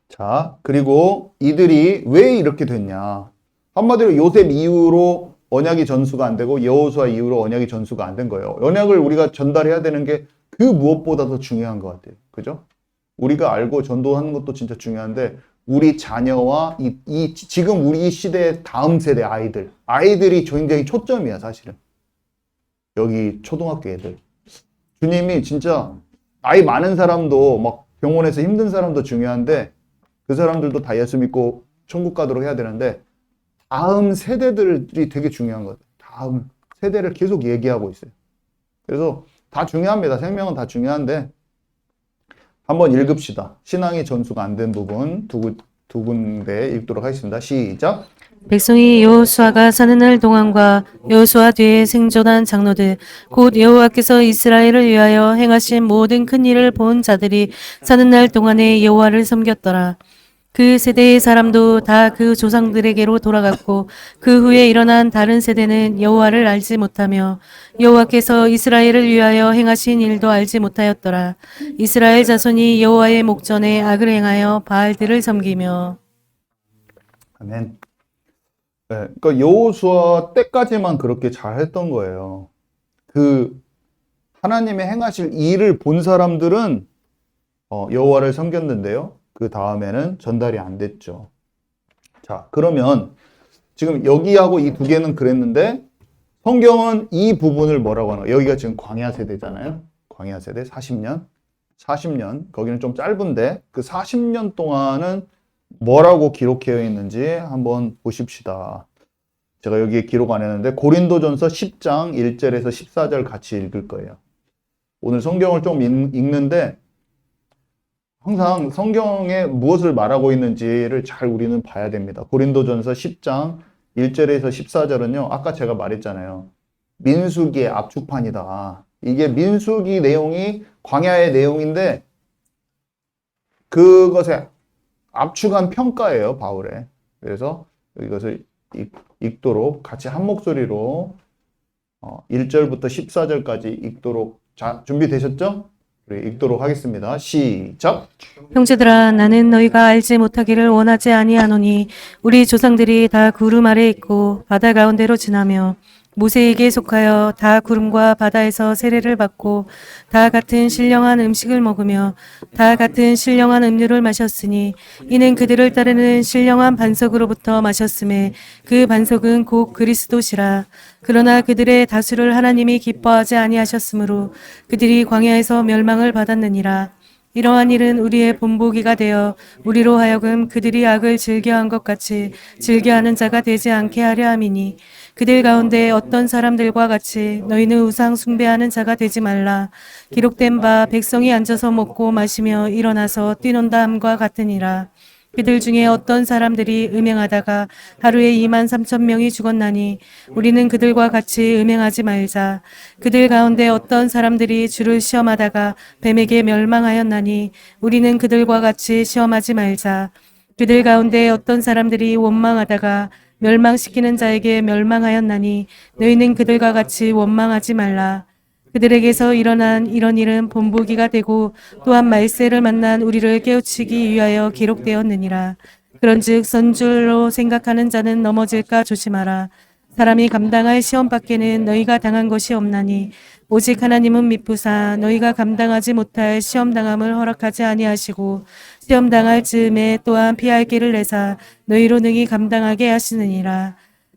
자, 그리고 이들이 왜 이렇게 됐냐? 한마디로 요셉 이후로 언약이 전수가 안 되고 여호수아 이후로 언약이 전수가 안 된 거예요. 언약을 우리가 전달해야 되는 게 그 무엇보다 더 중요한 것 같아요. 그죠? 우리가 알고 전도하는 것도 진짜 중요한데 우리 자녀와 지금 우리 시대의 다음 세대 아이들이 굉장히 초점이야, 사실은. 여기 초등학교 애들. 주님이 진짜 나이 많은 사람도 막 병원에서 힘든 사람도 중요한데 그 사람들도 다 예수 믿고 천국 가도록 해야 되는데 다음 세대들이 되게 중요한 것 같아요. 다음 세대를 계속 얘기하고 있어요. 그래서 다 중요합니다. 생명은 다 중요한데 한번 읽읍시다. 신앙의 전수가 안 된 부분 두 군데 읽도록 하겠습니다. 시작. 백성이 여호수아가 사는 날 동안과 여호수아 뒤에 생존한 장로들 곧 여호와께서 이스라엘을 위하여 행하신 모든 큰 일을 본 자들이 사는 날 동안에 여호와를 섬겼더라. 그 세대의 사람도 다 그 조상들에게로 돌아갔고 그 후에 일어난 다른 세대는 여호와를 알지 못하며 여호와께서 이스라엘을 위하여 행하신 일도 알지 못하였더라. 이스라엘 자손이 여호와의 목전에 악을 행하여 바알들을 섬기며. 아멘. 네, 그러니까 여호수아 때까지만 그렇게 잘했던 거예요. 그 하나님의 행하실 일을 본 사람들은 여호와를 섬겼는데요. 그 다음에는 전달이 안 됐죠. 자, 그러면 지금 여기하고 이 2개는 그랬는데 성경은 이 부분을 뭐라고 하나? 여기가 지금 광야 세대잖아요. 광야 세대 40년. 거기는 좀 짧은데 그 40년 동안은 뭐라고 기록되어 있는지 한번 보십시다. 제가 여기에 기록 안 했는데 고린도전서 10장 1절에서 14절 같이 읽을 거예요. 오늘 성경을 좀 읽는데 항상 성경에 무엇을 말하고 있는지를 잘 우리는 봐야 됩니다. 고린도전서 10장 1절에서 14절은요. 아까 제가 말했잖아요. 민수기의 압축판이다. 이게 민수기 내용이 광야의 내용인데 그것에 압축한 평가예요. 바울의. 그래서 이것을 읽도록 같이 한 목소리로 1절부터 14절까지 읽도록 자, 준비되셨죠? 우리 읽도록 하겠습니다. 시작. 형제들아 나는 너희가 알지 못하기를 원하지 아니하노니 우리 조상들이 다 구름 아래 있고 바다 가운데로 지나며 모세에게 속하여 다 구름과 바다에서 세례를 받고 다 같은 신령한 음식을 먹으며 다 같은 신령한 음료를 마셨으니 이는 그들을 따르는 신령한 반석으로부터 마셨음에 그 반석은 곧 그리스도시라. 그러나 그들의 다수를 하나님이 기뻐하지 아니하셨으므로 그들이 광야에서 멸망을 받았느니라. 이러한 일은 우리의 본보기가 되어 우리로 하여금 그들이 악을 즐겨한 것 같이 즐겨하는 자가 되지 않게 하려 함이니 그들 가운데 어떤 사람들과 같이 너희는 우상 숭배하는 자가 되지 말라. 기록된 바 백성이 앉아서 먹고 마시며 일어나서 뛰논다 함과 같으니라. 그들 중에 어떤 사람들이 음행하다가 하루에 23,000명이 죽었나니 우리는 그들과 같이 음행하지 말자. 그들 가운데 어떤 사람들이 주를 시험하다가 뱀에게 멸망하였나니 우리는 그들과 같이 시험하지 말자. 그들 가운데 어떤 사람들이 원망하다가 멸망시키는 자에게 멸망하였나니 너희는 그들과 같이 원망하지 말라. 그들에게서 일어난 이런 일은 본보기가 되고 또한 말세를 만난 우리를 깨우치기 위하여 기록되었느니라. 그런즉 선줄로 생각하는 자는 넘어질까 조심하라. 사람이 감당할 시험 밖에는 너희가 당한 것이 없나니 오직 하나님은 미쁘사 너희가 감당하지 못할 시험 당함을 허락하지 아니하시고 시험 당할 즈음에 또한 피할 길을 내사 너희로 능히 감당하게 하시느니라.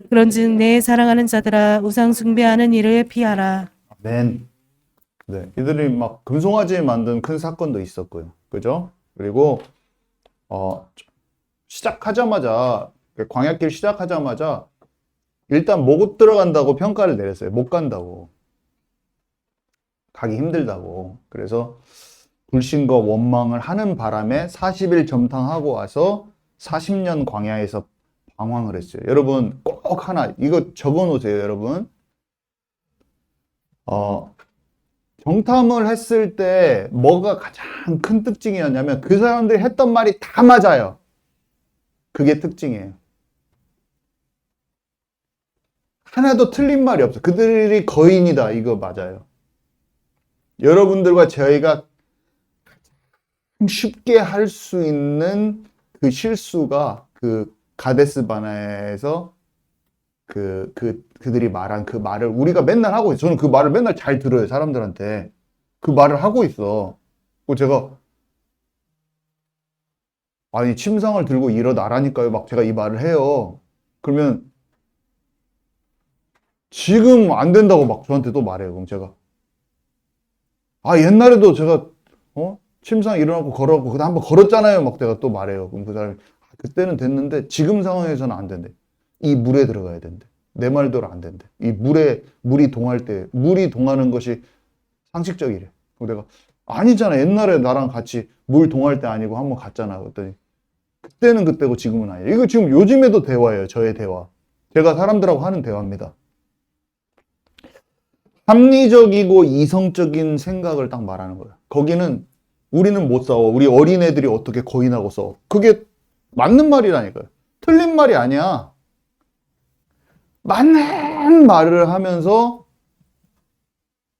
그런즉 내 사랑하는 자들아 우상 숭배하는 일을 피하라. 아멘. 네, 이들이 막 금송아지 만든 큰 사건도 있었고요. 그죠? 그리고 시작하자마자 광야길 시작하자마자 일단 못 들어간다고 평가를 내렸어요. 못 간다고. 가기 힘들다고. 그래서 불신과 원망을 하는 바람에 40일 점탕하고 와서 40년 광야에서 방황을 했어요. 여러분 꼭 하나 이거 적어 놓으세요, 여러분. 정탐을 했을 때 뭐가 가장 큰 특징이었냐면 그 사람들이 했던 말이 다 맞아요. 그게 특징이에요. 하나도 틀린 말이 없어. 그들이 거인이다. 이거 맞아요. 여러분들과 저희가 쉽게 할 수 있는 그 실수가 그 가데스 바네에서 그들이 말한 그 말을 우리가 맨날 하고 있어. 저는 그 말을 맨날 잘 들어요. 사람들한테. 그 말을 하고 있어. 그 제가 아니 침상을 들고 일어나라니까요. 막 제가 이 말을 해요. 그러면 지금 안 된다고 막 저한테 또 말해요. 그럼 제가 옛날에도 제가 침상 일어나고 걸어갖고 그다음 한번 걸었잖아요. 막 내가 또 말해요. 그럼 그 사람이 그때는 됐는데 지금 상황에서는 안 된대. 이 물에 들어가야 된대. 내 말대로 안 된대. 이 물이 동할 때 물이 동하는 것이 상식적이래. 그럼 내가 아니잖아. 옛날에 나랑 같이 물 동할 때 아니고 한번 갔잖아. 그랬더니 그때는 그때고 지금은 아니에요. 이거 지금 요즘에도 대화예요. 저의 대화. 제가 사람들하고 하는 대화입니다. 합리적이고 이성적인 생각을 딱 말하는 거예요. 거기는 우리는 못 싸워. 우리 어린애들이 어떻게 거인하고 싸워. 그게 맞는 말이라니까요. 틀린 말이 아니야. 맞는 말을 하면서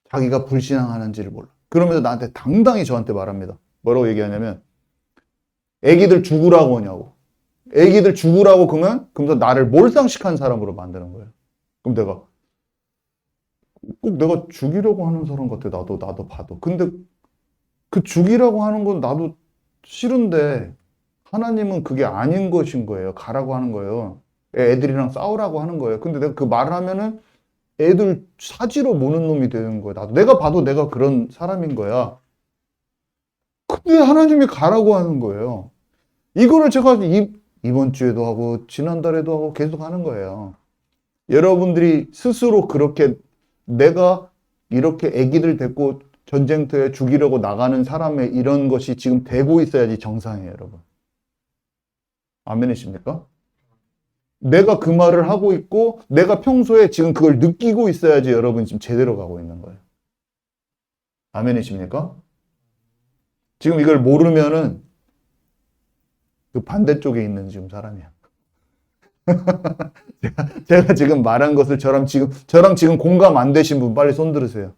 자기가 불신앙하는지를 몰라. 그러면서 나한테 당당히 저한테 말합니다. 뭐라고 얘기하냐면 애기들 죽으라고 하냐고. 애기들 죽으라고 그러면서 나를 몰상식한 사람으로 만드는 거예요. 그럼 내가 꼭 내가 죽이려고 하는 사람 같아. 나도 봐도. 근데 그 죽이라고 하는 건 나도 싫은데 하나님은 그게 아닌 것인 거예요. 가라고 하는 거예요. 애들이랑 싸우라고 하는 거예요. 근데 내가 그 말을 하면은 애들 사지로 모는 놈이 되는 거야. 내가 봐도 내가 그런 사람인 거야. 근데 하나님이 가라고 하는 거예요. 이거를 제가 이번 주에도 하고 지난달에도 하고 계속 하는 거예요. 여러분들이 스스로 그렇게 내가 이렇게 애기들 데리고 전쟁터에 죽이려고 나가는 사람의 이런 것이 지금 되고 있어야지 정상이에요, 여러분. 아멘이십니까? 내가 그 말을 하고 있고 내가 평소에 지금 그걸 느끼고 있어야지 여러분 지금 제대로 가고 있는 거예요. 아멘이십니까? 지금 이걸 모르면은 그 반대쪽에 있는 지금 사람이야. 제가 지금 말한 것을 저랑 지금 공감 안 되신 분 빨리 손 들으세요.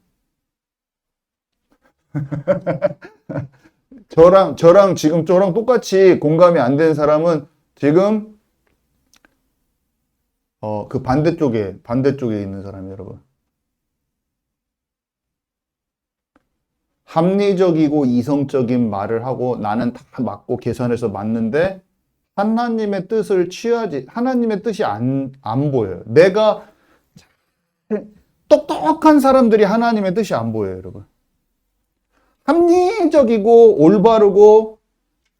저랑 똑같이 공감이 안 되는 사람은 지금 그 반대쪽에 있는 사람이 여러분. 합리적이고 이성적인 말을 하고 나는 다 맞고 계산해서 맞는데 하나님의 하나님의 뜻이 안 보여요. 내가 똑똑한 사람들이 하나님의 뜻이 안 보여요, 여러분. 합리적이고 올바르고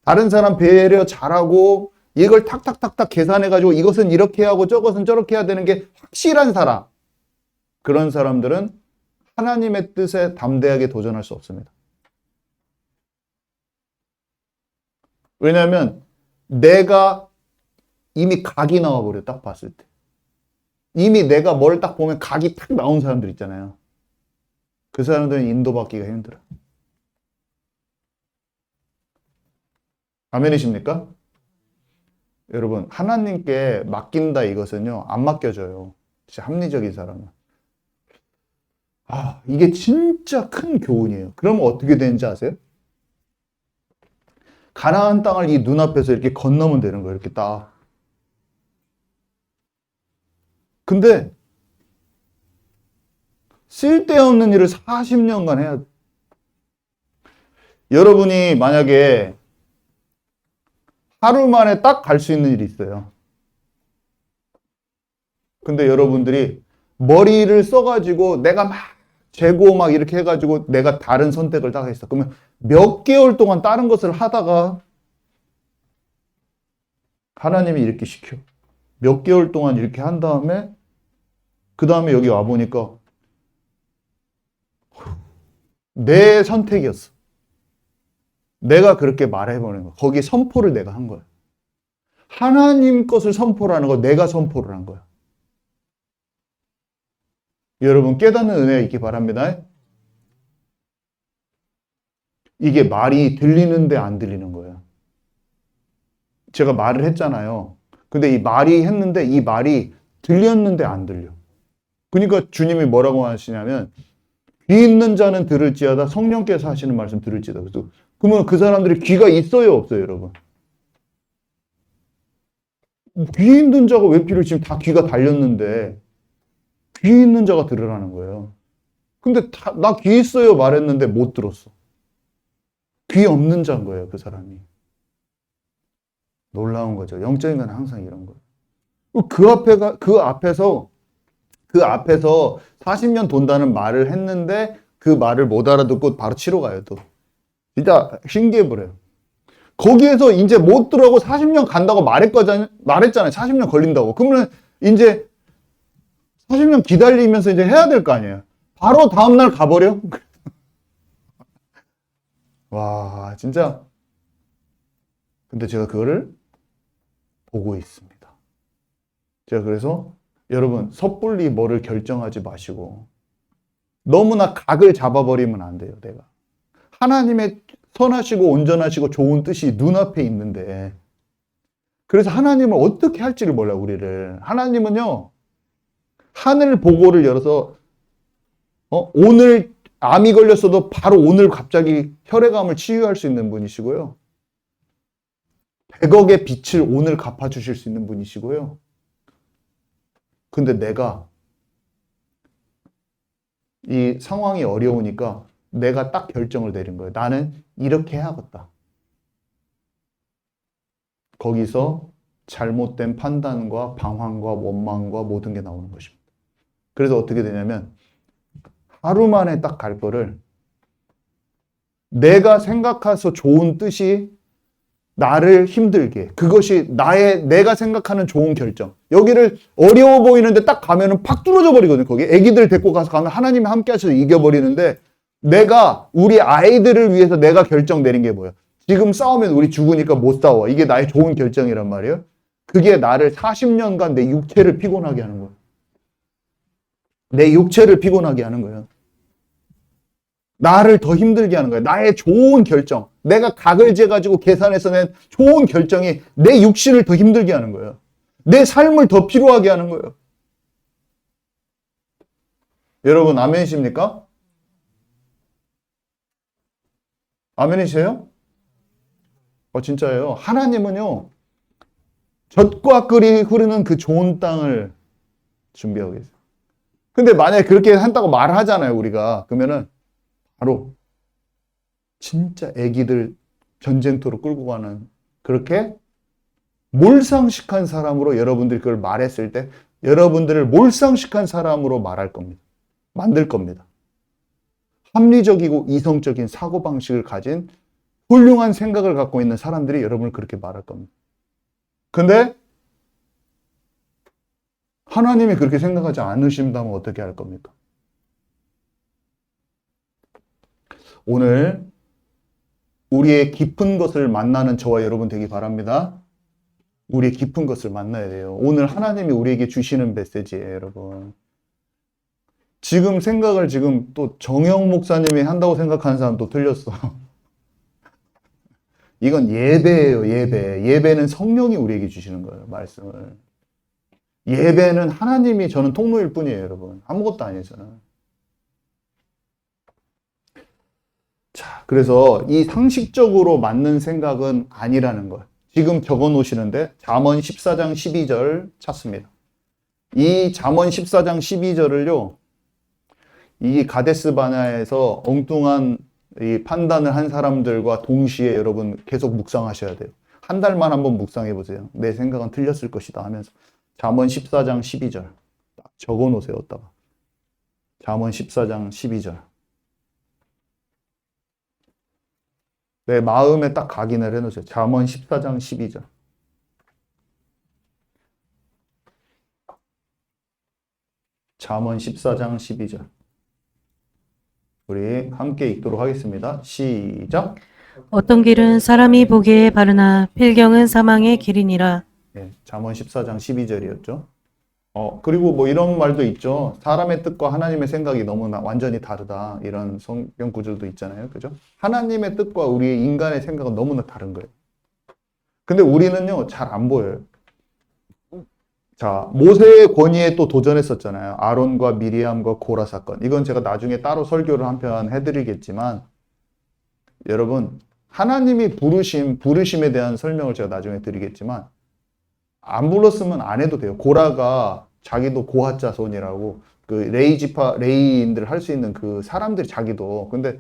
다른 사람 배려 잘하고 이걸 탁탁탁탁 계산해가지고 이것은 이렇게 하고 저것은 저렇게 해야 되는 게 확실한 사람. 그런 사람들은 하나님의 뜻에 담대하게 도전할 수 없습니다. 왜냐하면 내가 이미 각이 나와버려, 딱 봤을 때. 이미 내가 뭘 딱 보면 각이 탁 나온 사람들 있잖아요. 그 사람들은 인도받기가 힘들어요. 아멘이십니까? 여러분, 하나님께 맡긴다 이것은요, 안 맡겨져요. 진짜 합리적인 사람은. 이게 진짜 큰 교훈이에요. 그러면 어떻게 되는지 아세요? 가나안 땅을 이 눈앞에서 이렇게 건너면 되는 거예요. 이렇게 딱. 근데 쓸데없는 일을 40년간 해야 돼. 여러분이 만약에 하루 만에 딱 갈 수 있는 일이 있어요. 근데 여러분들이 머리를 써가지고 내가 막 재고 막 이렇게 해가지고 내가 다른 선택을 딱 했어. 그러면 몇 개월 동안 다른 것을 하다가 하나님이 이렇게 시켜. 몇 개월 동안 이렇게 한 다음에 그 다음에 여기 와보니까 내 선택이었어. 내가 그렇게 말해보는 거야. 거기 선포를 내가 한 거야. 하나님 것을 선포라는 거 내가 선포를 한 거야. 여러분 깨닫는 은혜가 있기 바랍니다. 이게 말이 들리는데 안 들리는 거예요. 제가 말을 했잖아요. 근데 이 말이 했는데 이 말이 들렸는데 안 들려. 그러니까 주님이 뭐라고 하시냐면 귀 있는 자는 들을지어다 성령께서 하시는 말씀 들을지어다. 그래서 그러면 그 사람들이 귀가 있어요 없어요 여러분? 귀 있는 자가 왜 필요해? 지금 다 귀가 달렸는데 귀 있는 자가 들으라는 거예요. 근데 나 귀 있어요 말했는데 못 들었어. 귀 없는 자인 거예요 그 사람이. 놀라운 거죠. 영적인 건 항상 이런 거예요. 그 앞에서 40년 돈다는 말을 했는데 그 말을 못 알아듣고 바로 치러 가요 또. 진짜 신기해 버려요. 거기에서 이제 못 들어가고 40년 간다고 말했잖아요. 40년 걸린다고. 그러면 이제 40년 기다리면서 이제 해야 될 거 아니에요. 바로 다음날 가버려? 와, 진짜. 근데 제가 그거를 보고 있습니다. 제가 그래서 여러분, 섣불리 뭐를 결정하지 마시고 너무나 각을 잡아버리면 안 돼요, 내가. 하나님의 선하시고 온전하시고 좋은 뜻이 눈앞에 있는데 그래서 하나님은 어떻게 할지를 몰라요, 우리를. 하나님은요, 하늘 보고를 열어서 오늘 암이 걸렸어도 바로 오늘 갑자기 혈액암을 치유할 수 있는 분이시고요. 100억의 빚을 오늘 갚아주실 수 있는 분이시고요. 근데 내가 이 상황이 어려우니까 내가 딱 결정을 내린 거예요. 나는 이렇게 해야겠다. 거기서 잘못된 판단과 방황과 원망과 모든 게 나오는 것입니다. 그래서 어떻게 되냐면 하루 만에 딱 갈 거를 내가 생각해서 좋은 뜻이 나를 힘들게, 그것이 내가 생각하는 좋은 결정. 여기를 어려워 보이는데 딱 가면은 팍 뚫어져 버리거든요. 거기 애기들 데리고 가서 가면 하나님이 함께 하셔서 이겨버리는데 내가 우리 아이들을 위해서 내가 결정 내린 게 뭐예요? 지금 싸우면 우리 죽으니까 못 싸워. 이게 나의 좋은 결정이란 말이에요. 그게 나를 40년간 내 육체를 피곤하게 하는 거예요. 내 육체를 피곤하게 하는 거예요. 나를 더 힘들게 하는 거예요. 나의 좋은 결정. 내가 각을 재가지고 계산해서 낸 좋은 결정이 내 육신을 더 힘들게 하는 거예요. 내 삶을 더 피로하게 하는 거예요. 여러분, 아멘이십니까? 아멘이세요? 진짜예요. 하나님은요, 젖과 꿀이 흐르는 그 좋은 땅을 준비하고 계세요. 근데 만약에 그렇게 한다고 말하잖아요, 우리가. 그러면은 바로 진짜 애기들 전쟁터로 끌고 가는 그렇게 몰상식한 사람으로 여러분들이 그걸 말했을 때 여러분들을 몰상식한 사람으로 말할 겁니다. 만들 겁니다. 합리적이고 이성적인 사고방식을 가진 훌륭한 생각을 갖고 있는 사람들이 여러분을 그렇게 말할 겁니다. 근데 하나님이 그렇게 생각하지 않으신다면 어떻게 할 겁니까? 오늘 우리의 깊은 것을 만나는 저와 여러분 되기 바랍니다. 우리의 깊은 것을 만나야 돼요. 오늘 하나님이 우리에게 주시는 메시지예요, 여러분. 지금 생각을 지금 또 정영 목사님이 한다고 생각하는 사람도 틀렸어. 이건 예배예요, 예배. 예배는 성령이 우리에게 주시는 거예요, 말씀을. 예배는 하나님이 저는 통로일 뿐이에요, 여러분. 아무것도 아니잖아요. 자, 그래서 이 상식적으로 맞는 생각은 아니라는 것. 지금 적어 놓으시는데 잠언 14장 12절 찾습니다. 이 잠언 14장 12절을요. 이 가데스 바네아에서 엉뚱한 이 판단을 한 사람들과 동시에 여러분 계속 묵상하셔야 돼요. 한 달만 한번 묵상해 보세요. 내 생각은 틀렸을 것이다 하면서 잠언 14장 12절 딱 적어 놓으세요. 어디다가. 잠언 14장 12절. 내 마음에 딱 각인을 해 놓으세요. 잠언 14장 12절. 잠언 14장 12절. 우리 함께 읽도록 하겠습니다. 시작. 어떤 길은 사람이 보기에 바르나 필경은 사망의 길이니라. 네, 잠언 14장 12절이었죠. 그리고 뭐 이런 말도 있죠. 사람의 뜻과 하나님의 생각이 너무나 완전히 다르다. 이런 성경 구절도 있잖아요. 그죠? 하나님의 뜻과 우리의 인간의 생각은 너무나 다른 거예요. 근데 우리는요, 잘 안 보여요. 자, 모세의 권위에 또 도전했었잖아요. 아론과 미리암과 고라 사건. 이건 제가 나중에 따로 설교를 한 편 해드리겠지만, 여러분, 하나님이 부르심에 대한 설명을 제가 나중에 드리겠지만, 안 불렀으면 안 해도 돼요. 고라가 자기도 고핫 자손이라고, 그 레이인들 할 수 있는 그 사람들이 자기도. 근데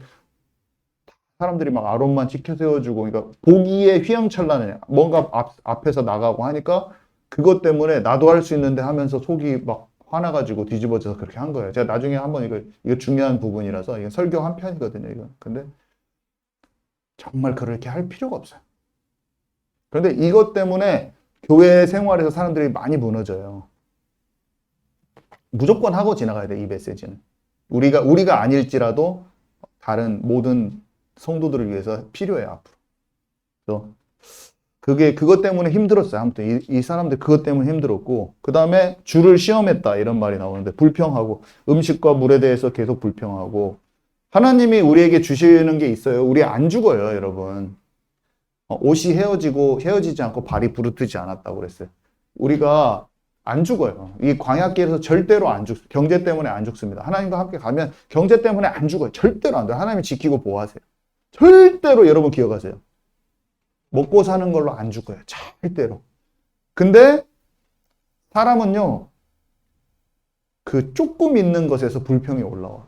사람들이 막 아론만 지켜 세워주고, 그러니까 보기에 휘황찬란해. 뭔가 앞에서 나가고 하니까, 그것 때문에 나도 할 수 있는데 하면서 속이 막 화나가지고 뒤집어져서 그렇게 한 거예요. 제가 나중에 한번 이거 중요한 부분이라서 이거 설교 한 편이거든요, 이거. 근데 정말 그렇게 할 필요가 없어요. 그런데 이것 때문에 교회 생활에서 사람들이 많이 무너져요. 무조건 하고 지나가야 돼, 이 메시지는. 우리가 아닐지라도 다른 모든 성도들을 위해서 필요해요, 앞으로. 그래서 그것 때문에 힘들었어요. 아무튼 이 사람들 그것 때문에 힘들었고, 그 다음에 주를 시험했다 이런 말이 나오는데, 불평하고 음식과 물에 대해서 계속 불평하고. 하나님이 우리에게 주시는 게 있어요. 우리 안 죽어요, 여러분. 옷이 헤어지지 않고 발이 부르트지 않았다고 그랬어요. 우리가 안 죽어요. 이 광야길에서 절대로 안 죽어요. 경제 때문에 안 죽습니다. 하나님과 함께 가면 경제 때문에 안 죽어요. 절대로 안 돼요. 하나님이 지키고 보호하세요. 절대로 여러분 기억하세요. 먹고 사는 걸로 안 죽어요. 절대로. 근데 사람은요, 그 조금 있는 것에서 불평이 올라와.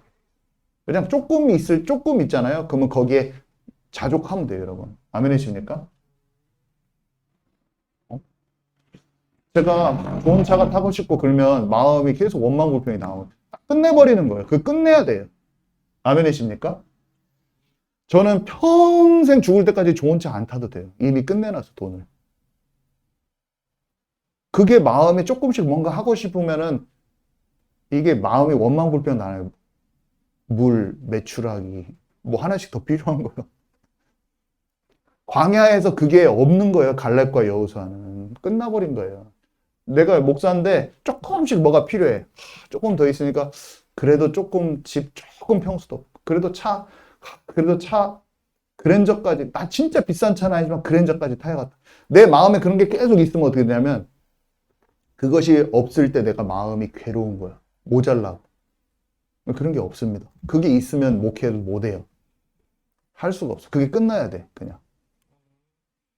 그냥 조금 있잖아요. 그러면 거기에 자족하면 돼요, 여러분. 아멘이십니까? 제가 좋은 차가 타고 싶고 그러면 마음이 계속 원망 불평이 나오면 끝내버리는 거예요. 그거 끝내야 돼요. 아멘이십니까? 저는 평생 죽을 때까지 좋은 차 안 타도 돼요. 이미 끝내놔서 돈을. 그게 마음이 조금씩 뭔가 하고 싶으면은 이게 마음이 원망불평 나요. 물, 매출하기, 뭐 하나씩 더 필요한 거예요. 광야에서 그게 없는 거예요. 갈렙과 여호수아는. 끝나버린 거예요. 내가 목사인데 조금씩 뭐가 필요해. 조금 더 있으니까 그래도 조금 집, 조금 평수도. 그래도 차, 그랜저까지, 나 진짜 비싼 차는 아니지만 그랜저까지 타야겠다. 내 마음에 그런 게 계속 있으면 어떻게 되냐면 그것이 없을 때 내가 마음이 괴로운 거야. 모자라고. 그런 게 없습니다. 그게 있으면 목회를 못 해요. 할 수가 없어. 그게 끝나야 돼, 그냥.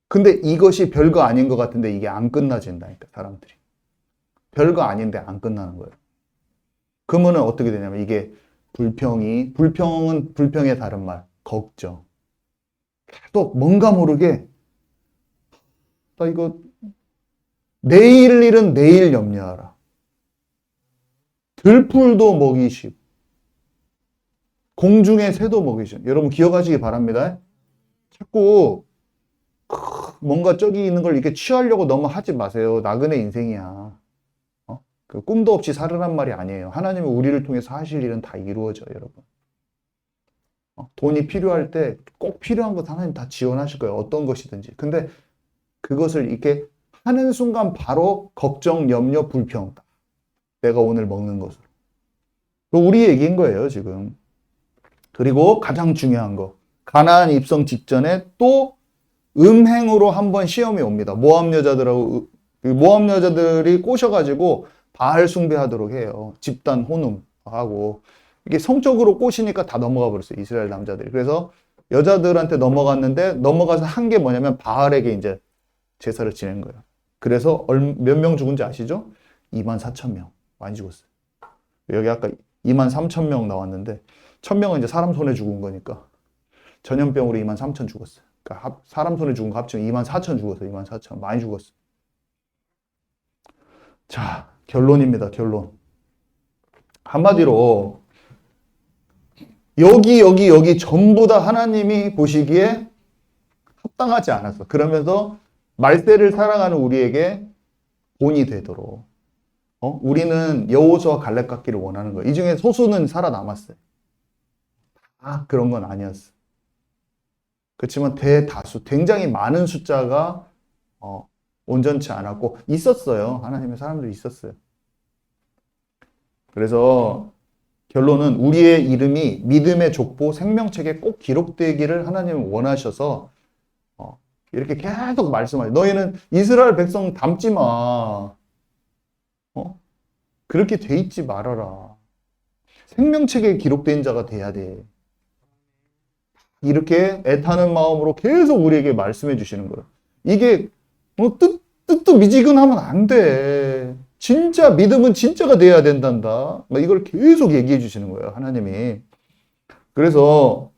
근데 이것이 별거 아닌 것 같은데 이게 안 끝나진다니까, 사람들이. 별거 아닌데 안 끝나는 거예요. 그러면은 어떻게 되냐면 이게 불평은 불평의 다른 말, 걱정. 또 뭔가 모르게 나 이거 내일 일은 내일 염려하라. 들풀도 먹이시고 공중의 새도 먹이시고 여러분 기억하시기 바랍니다. 자꾸 뭔가 저기 있는 걸 이렇게 취하려고 너무 하지 마세요. 나그네 인생이야. 그 꿈도 없이 살으란 말이 아니에요. 하나님은 우리를 통해서 하실 일은 다 이루어져요, 여러분. 돈이 필요할 때 꼭 필요한 것 하나님 다 지원하실 거예요. 어떤 것이든지. 근데 그것을 이렇게 하는 순간 바로 걱정, 염려, 불평. 내가 오늘 먹는 것을. 우리 얘기인 거예요, 지금. 그리고 가장 중요한 거. 가나안 입성 직전에 또 음행으로 한번 시험이 옵니다. 모압 여자들이 꼬셔가지고 바알 숭배하도록 해요. 집단 혼음하고. 이게 성적으로 꼬시니까 다 넘어가 버렸어요. 이스라엘 남자들이. 그래서 여자들한테 넘어갔는데 넘어가서 한 게 뭐냐면 바알에게 이제 제사를 지낸 거예요. 그래서 몇 명 죽은지 아시죠? 24,000명. 많이 죽었어요. 여기 아까 23,000명 나왔는데 1,000명은 이제 사람 손에 죽은 거니까 전염병으로 23,000 죽었어요. 그러니까 사람 손에 죽은 거 합치면 24,000 죽었어요. 24,000. 많이 죽었어요. 자, 결론입니다. 결론. 한마디로 여기 전부 다 하나님이 보시기에 합당하지 않았어. 그러면서 말세를 살아가는 우리에게 본이 되도록 우리는 여호수아 갈렙 같기를 원하는 거예요. 이 중에 소수는 살아남았어요. 그런 건 아니었어. 그렇지만 대다수, 굉장히 많은 숫자가 온전치 않았고 있었어요. 하나님의 사람들이 있었어요. 그래서 결론은 우리의 이름이 믿음의 족보 생명책에 꼭 기록되기를 하나님은 원하셔서 이렇게 계속 말씀하세요. 너희는 이스라엘 백성 닮지 마. 그렇게 돼 있지 말아라. 생명책에 기록된 자가 돼야 돼. 이렇게 애타는 마음으로 계속 우리에게 말씀해 주시는 거예요. 이게 뜻도 미지근하면 안 돼. 진짜 믿음은 진짜가 돼야 된단다. 이걸 계속 얘기해 주시는 거예요, 하나님이. 그래서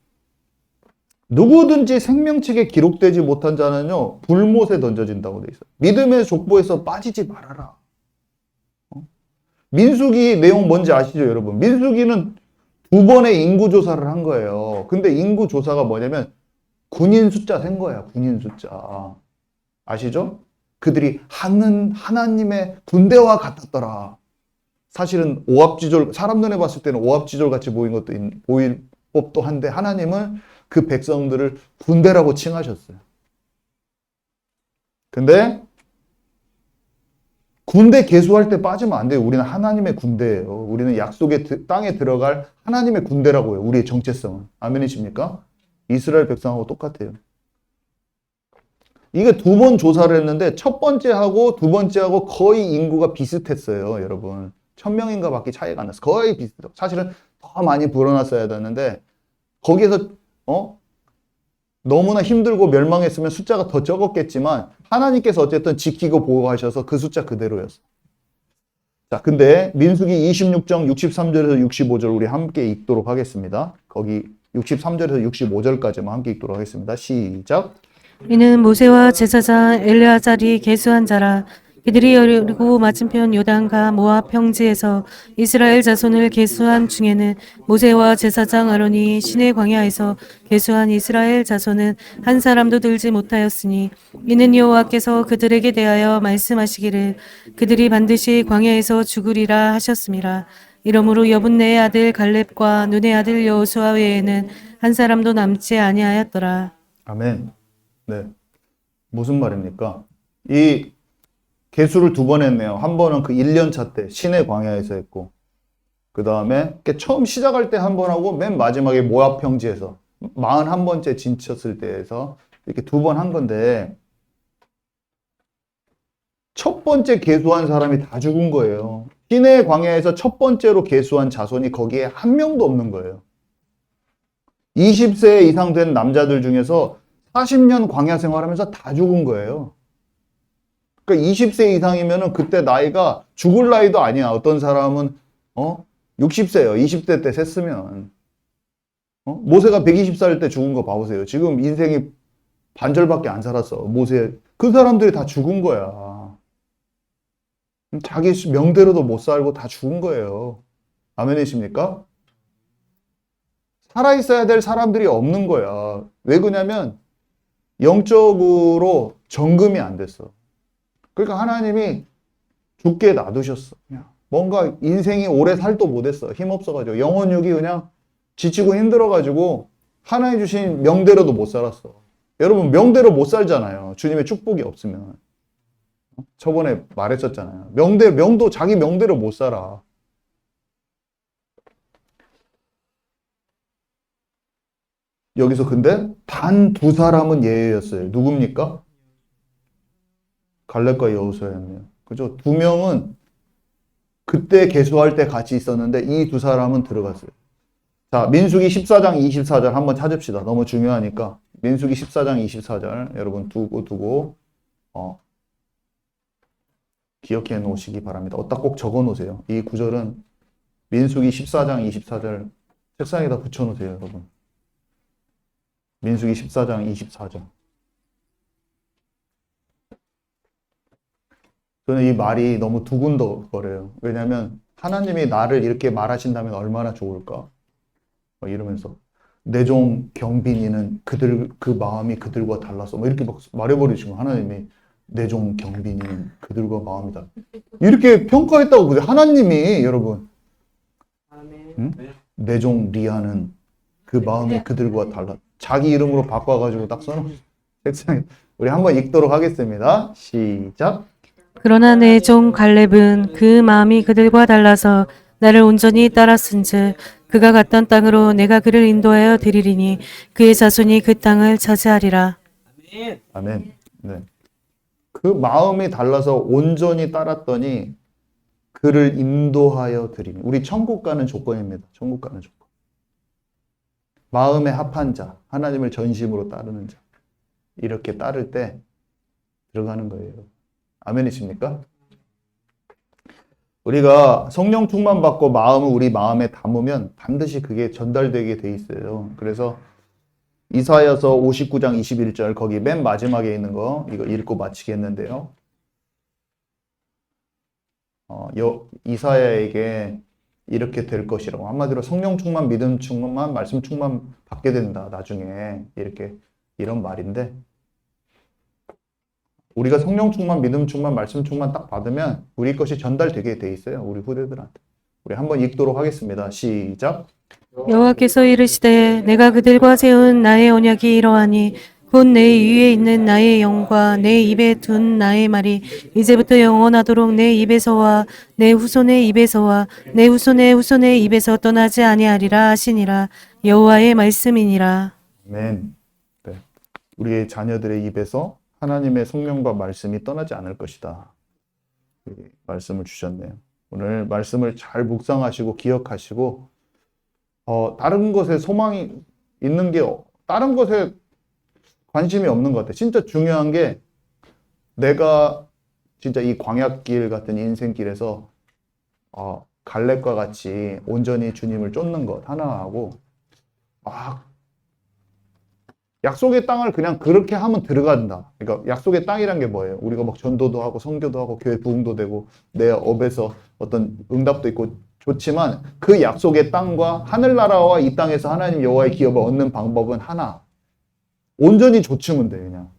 누구든지 생명책에 기록되지 못한 자는요, 불못에 던져진다고 돼 있어요. 믿음의 족보에서 빠지지 말아라. 민수기 내용 뭔지 아시죠, 여러분? 민수기는 2번의 인구조사를 한 거예요. 근데 인구조사가 뭐냐면 군인 숫자 센 거야, 군인 숫자. 아시죠? 그들이 하나님의 군대와 같았더라. 사실은 오합지졸, 사람 눈에 봤을 때는 오합지졸 같이 보일 법도 한데 하나님은 그 백성들을 군대라고 칭하셨어요. 근데 군대 계수할 때 빠지면 안 돼요. 우리는 하나님의 군대예요. 우리는 약속의 땅에 들어갈 하나님의 군대라고 해요. 우리의 정체성은. 아멘이십니까? 이스라엘 백성하고 똑같아요. 이게 2번 조사를 했는데 첫 번째하고 두 번째하고 거의 인구가 비슷했어요, 여러분. 1,000명인가 밖에 차이가 안 났어요. 거의 비슷해요. 사실은 더 많이 불어났어야 되는데 거기에서 너무나 힘들고 멸망했으면 숫자가 더 적었겠지만 하나님께서 어쨌든 지키고 보호하셔서 그 숫자 그대로였어. 자, 근데 민수기 26장 63절에서 65절 우리 함께 읽도록 하겠습니다. 거기 63절에서 65절까지만 함께 읽도록 하겠습니다. 시작. 이는 모세와 제사장 엘르아잘이 계수한 자라. 그들이 여리고 맞은편 요단과 모압 평지에서 이스라엘 자손을 계수한 중에는 모세와 제사장 아론이 시내 광야에서 계수한 이스라엘 자손은 한 사람도 들지 못하였으니 이는 여호와께서 그들에게 대하여 말씀하시기를 그들이 반드시 광야에서 죽으리라 하셨음이라. 이러므로 여분네의 아들 갈렙과 눈의 아들 여호수아 외에는 한 사람도 남지 아니하였더라. 아멘. 네. 무슨 말입니까? 이 계수를 2번 했네요. 한 번은 그 1년차 때 시내 광야에서 했고, 그 다음에 처음 시작할 때 한 번 하고 맨 마지막에 모압 평지에서 41번째 진쳤을 때에서 이렇게 2번 한 건데, 첫 번째 계수한 사람이 다 죽은 거예요. 시내 광야에서 첫 번째로 계수한 자손이 거기에 한 명도 없는 거예요. 20세 이상 된 남자들 중에서 40년 광야 생활하면서 다 죽은 거예요. 그러니까 20세 이상이면은 그때 나이가 죽을 나이도 아니야. 어떤 사람은 60세요. 20대 때 셌으면. 모세가 120살 때 죽은 거 봐보세요. 지금 인생이 반절밖에 안 살았어. 모세. 그 사람들이 다 죽은 거야. 자기 명대로도 못 살고 다 죽은 거예요. 아멘이십니까? 살아있어야 될 사람들이 없는 거야. 왜 그러냐면 영적으로 정금이 안 됐어. 그러니까 하나님이 죽게 놔두셨어. 그냥 뭔가 인생이 오래 살도 못했어. 힘없어가지고 영혼육이 그냥 지치고 힘들어가지고 하나님 주신 명대로도 못 살았어. 여러분 명대로 못 살잖아요. 주님의 축복이 없으면. 저번에 말했었잖아요. 명도 자기 명대로 못 살아. 여기서 근데 단 두 사람은 예외였어요. 누굽니까? 갈렙과 여호수아였네요. 그죠? 두 명은 그때 계수할 때 같이 있었는데 이 두 사람은 들어갔어요. 자, 민수기 14장 24절 한번 찾읍시다. 너무 중요하니까. 민수기 14장 24절 여러분 두고 기억해 놓으시기 바랍니다. 어디다 꼭 적어 놓으세요. 이 구절은 민수기 14장 24절 책상에다 붙여 놓으세요, 여러분. 민수기 14장 24절. 저는 이 말이 너무 두근거려요. 왜냐하면 하나님이 나를 이렇게 말하신다면 얼마나 좋을까? 이러면서 내 종 경빈이는 그 마음이 그들과 달라서 이렇게 막 말해버리시고 하나님이 내 종 경빈이는 그들과 마음이다. 이렇게 평가했다고 그래요. 하나님이 여러분 아멘. 내 종 리아는 그 마음이 그들과 달라. 자기 이름으로 바꿔가지고 딱 써놓은 책상에. 우리 한번 읽도록 하겠습니다. 시작. 그러나 내 종 갈렙은 그 마음이 그들과 달라서 나를 온전히 따랐은즉 그가 갔던 땅으로 내가 그를 인도하여 드리리니 그의 자손이 그 땅을 차지하리라. 아멘. 아멘. 네. 그 마음이 달라서 온전히 따랐더니 그를 인도하여 드리니. 우리 천국 가는 조건입니다. 천국 가는 조건. 마음에 합한 자, 하나님을 전심으로 따르는 자. 이렇게 따를 때 들어가는 거예요. 아멘이십니까? 우리가 성령 충만 받고 마음을 우리 마음에 담으면 반드시 그게 전달되게 돼 있어요. 그래서 이사야서 59장 21절 거기 맨 마지막에 있는 거 이거 읽고 마치겠는데요. 이사야에게 이렇게 될 것이라고. 한마디로 성령 충만, 믿음 충만, 말씀 충만 받게 된다. 나중에 이렇게 이런 말인데 우리가 성령 충만, 믿음 충만, 말씀 충만 딱 받으면 우리 것이 전달되게 돼 있어요. 우리 후대들한테. 우리 한번 읽도록 하겠습니다. 시작. 여호와께서 이르시되 내가 그들과 세운 나의 언약이 이러하니 곧 내 위에 있는 나의 영과 내 입에 둔 나의 말이 이제부터 영원하도록 내 입에서와 내 후손의 입에서와 내 후손의 후손의 입에서 떠나지 아니하리라 하시니라. 여호와의 말씀이니라. 아멘. 네. 우리의 자녀들의 입에서 하나님의 성령과 말씀이 떠나지 않을 것이다. 말씀을 주셨네요. 오늘 말씀을 잘 묵상하시고 기억하시고 다른 것에 소망이 있는 게 다른 것에 관심이 없는 것 같아요. 진짜 중요한 게 내가 진짜 이 광야길 같은 인생길에서 갈렙과 같이 온전히 주님을 쫓는 것 하나하고 약속의 땅을 그냥 그렇게 하면 들어간다. 그러니까 약속의 땅이란 게 뭐예요? 우리가 막 전도도 하고 선교도 하고 교회 부흥도 되고 내 업에서 어떤 응답도 있고 좋지만 그 약속의 땅과 하늘나라와 이 땅에서 하나님 여호와의 기업을 얻는 방법은 하나. 온전히 좇으면 돼 그냥.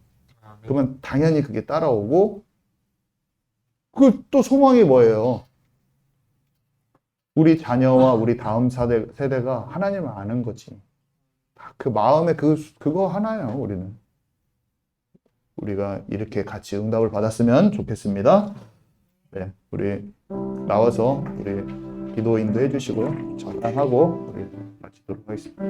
그러면 당연히 그게 따라오고 그 또 소망이 뭐예요? 우리 자녀와 우리 다음 세대가 하나님을 아는 거지. 그 마음에 그거 하나예요, 우리는. 우리가 이렇게 같이 응답을 받았으면 좋겠습니다. 네, 우리 나와서 우리 기도 인도해 주시고요. 잠깐 하고 우리 마치도록 하겠습니다.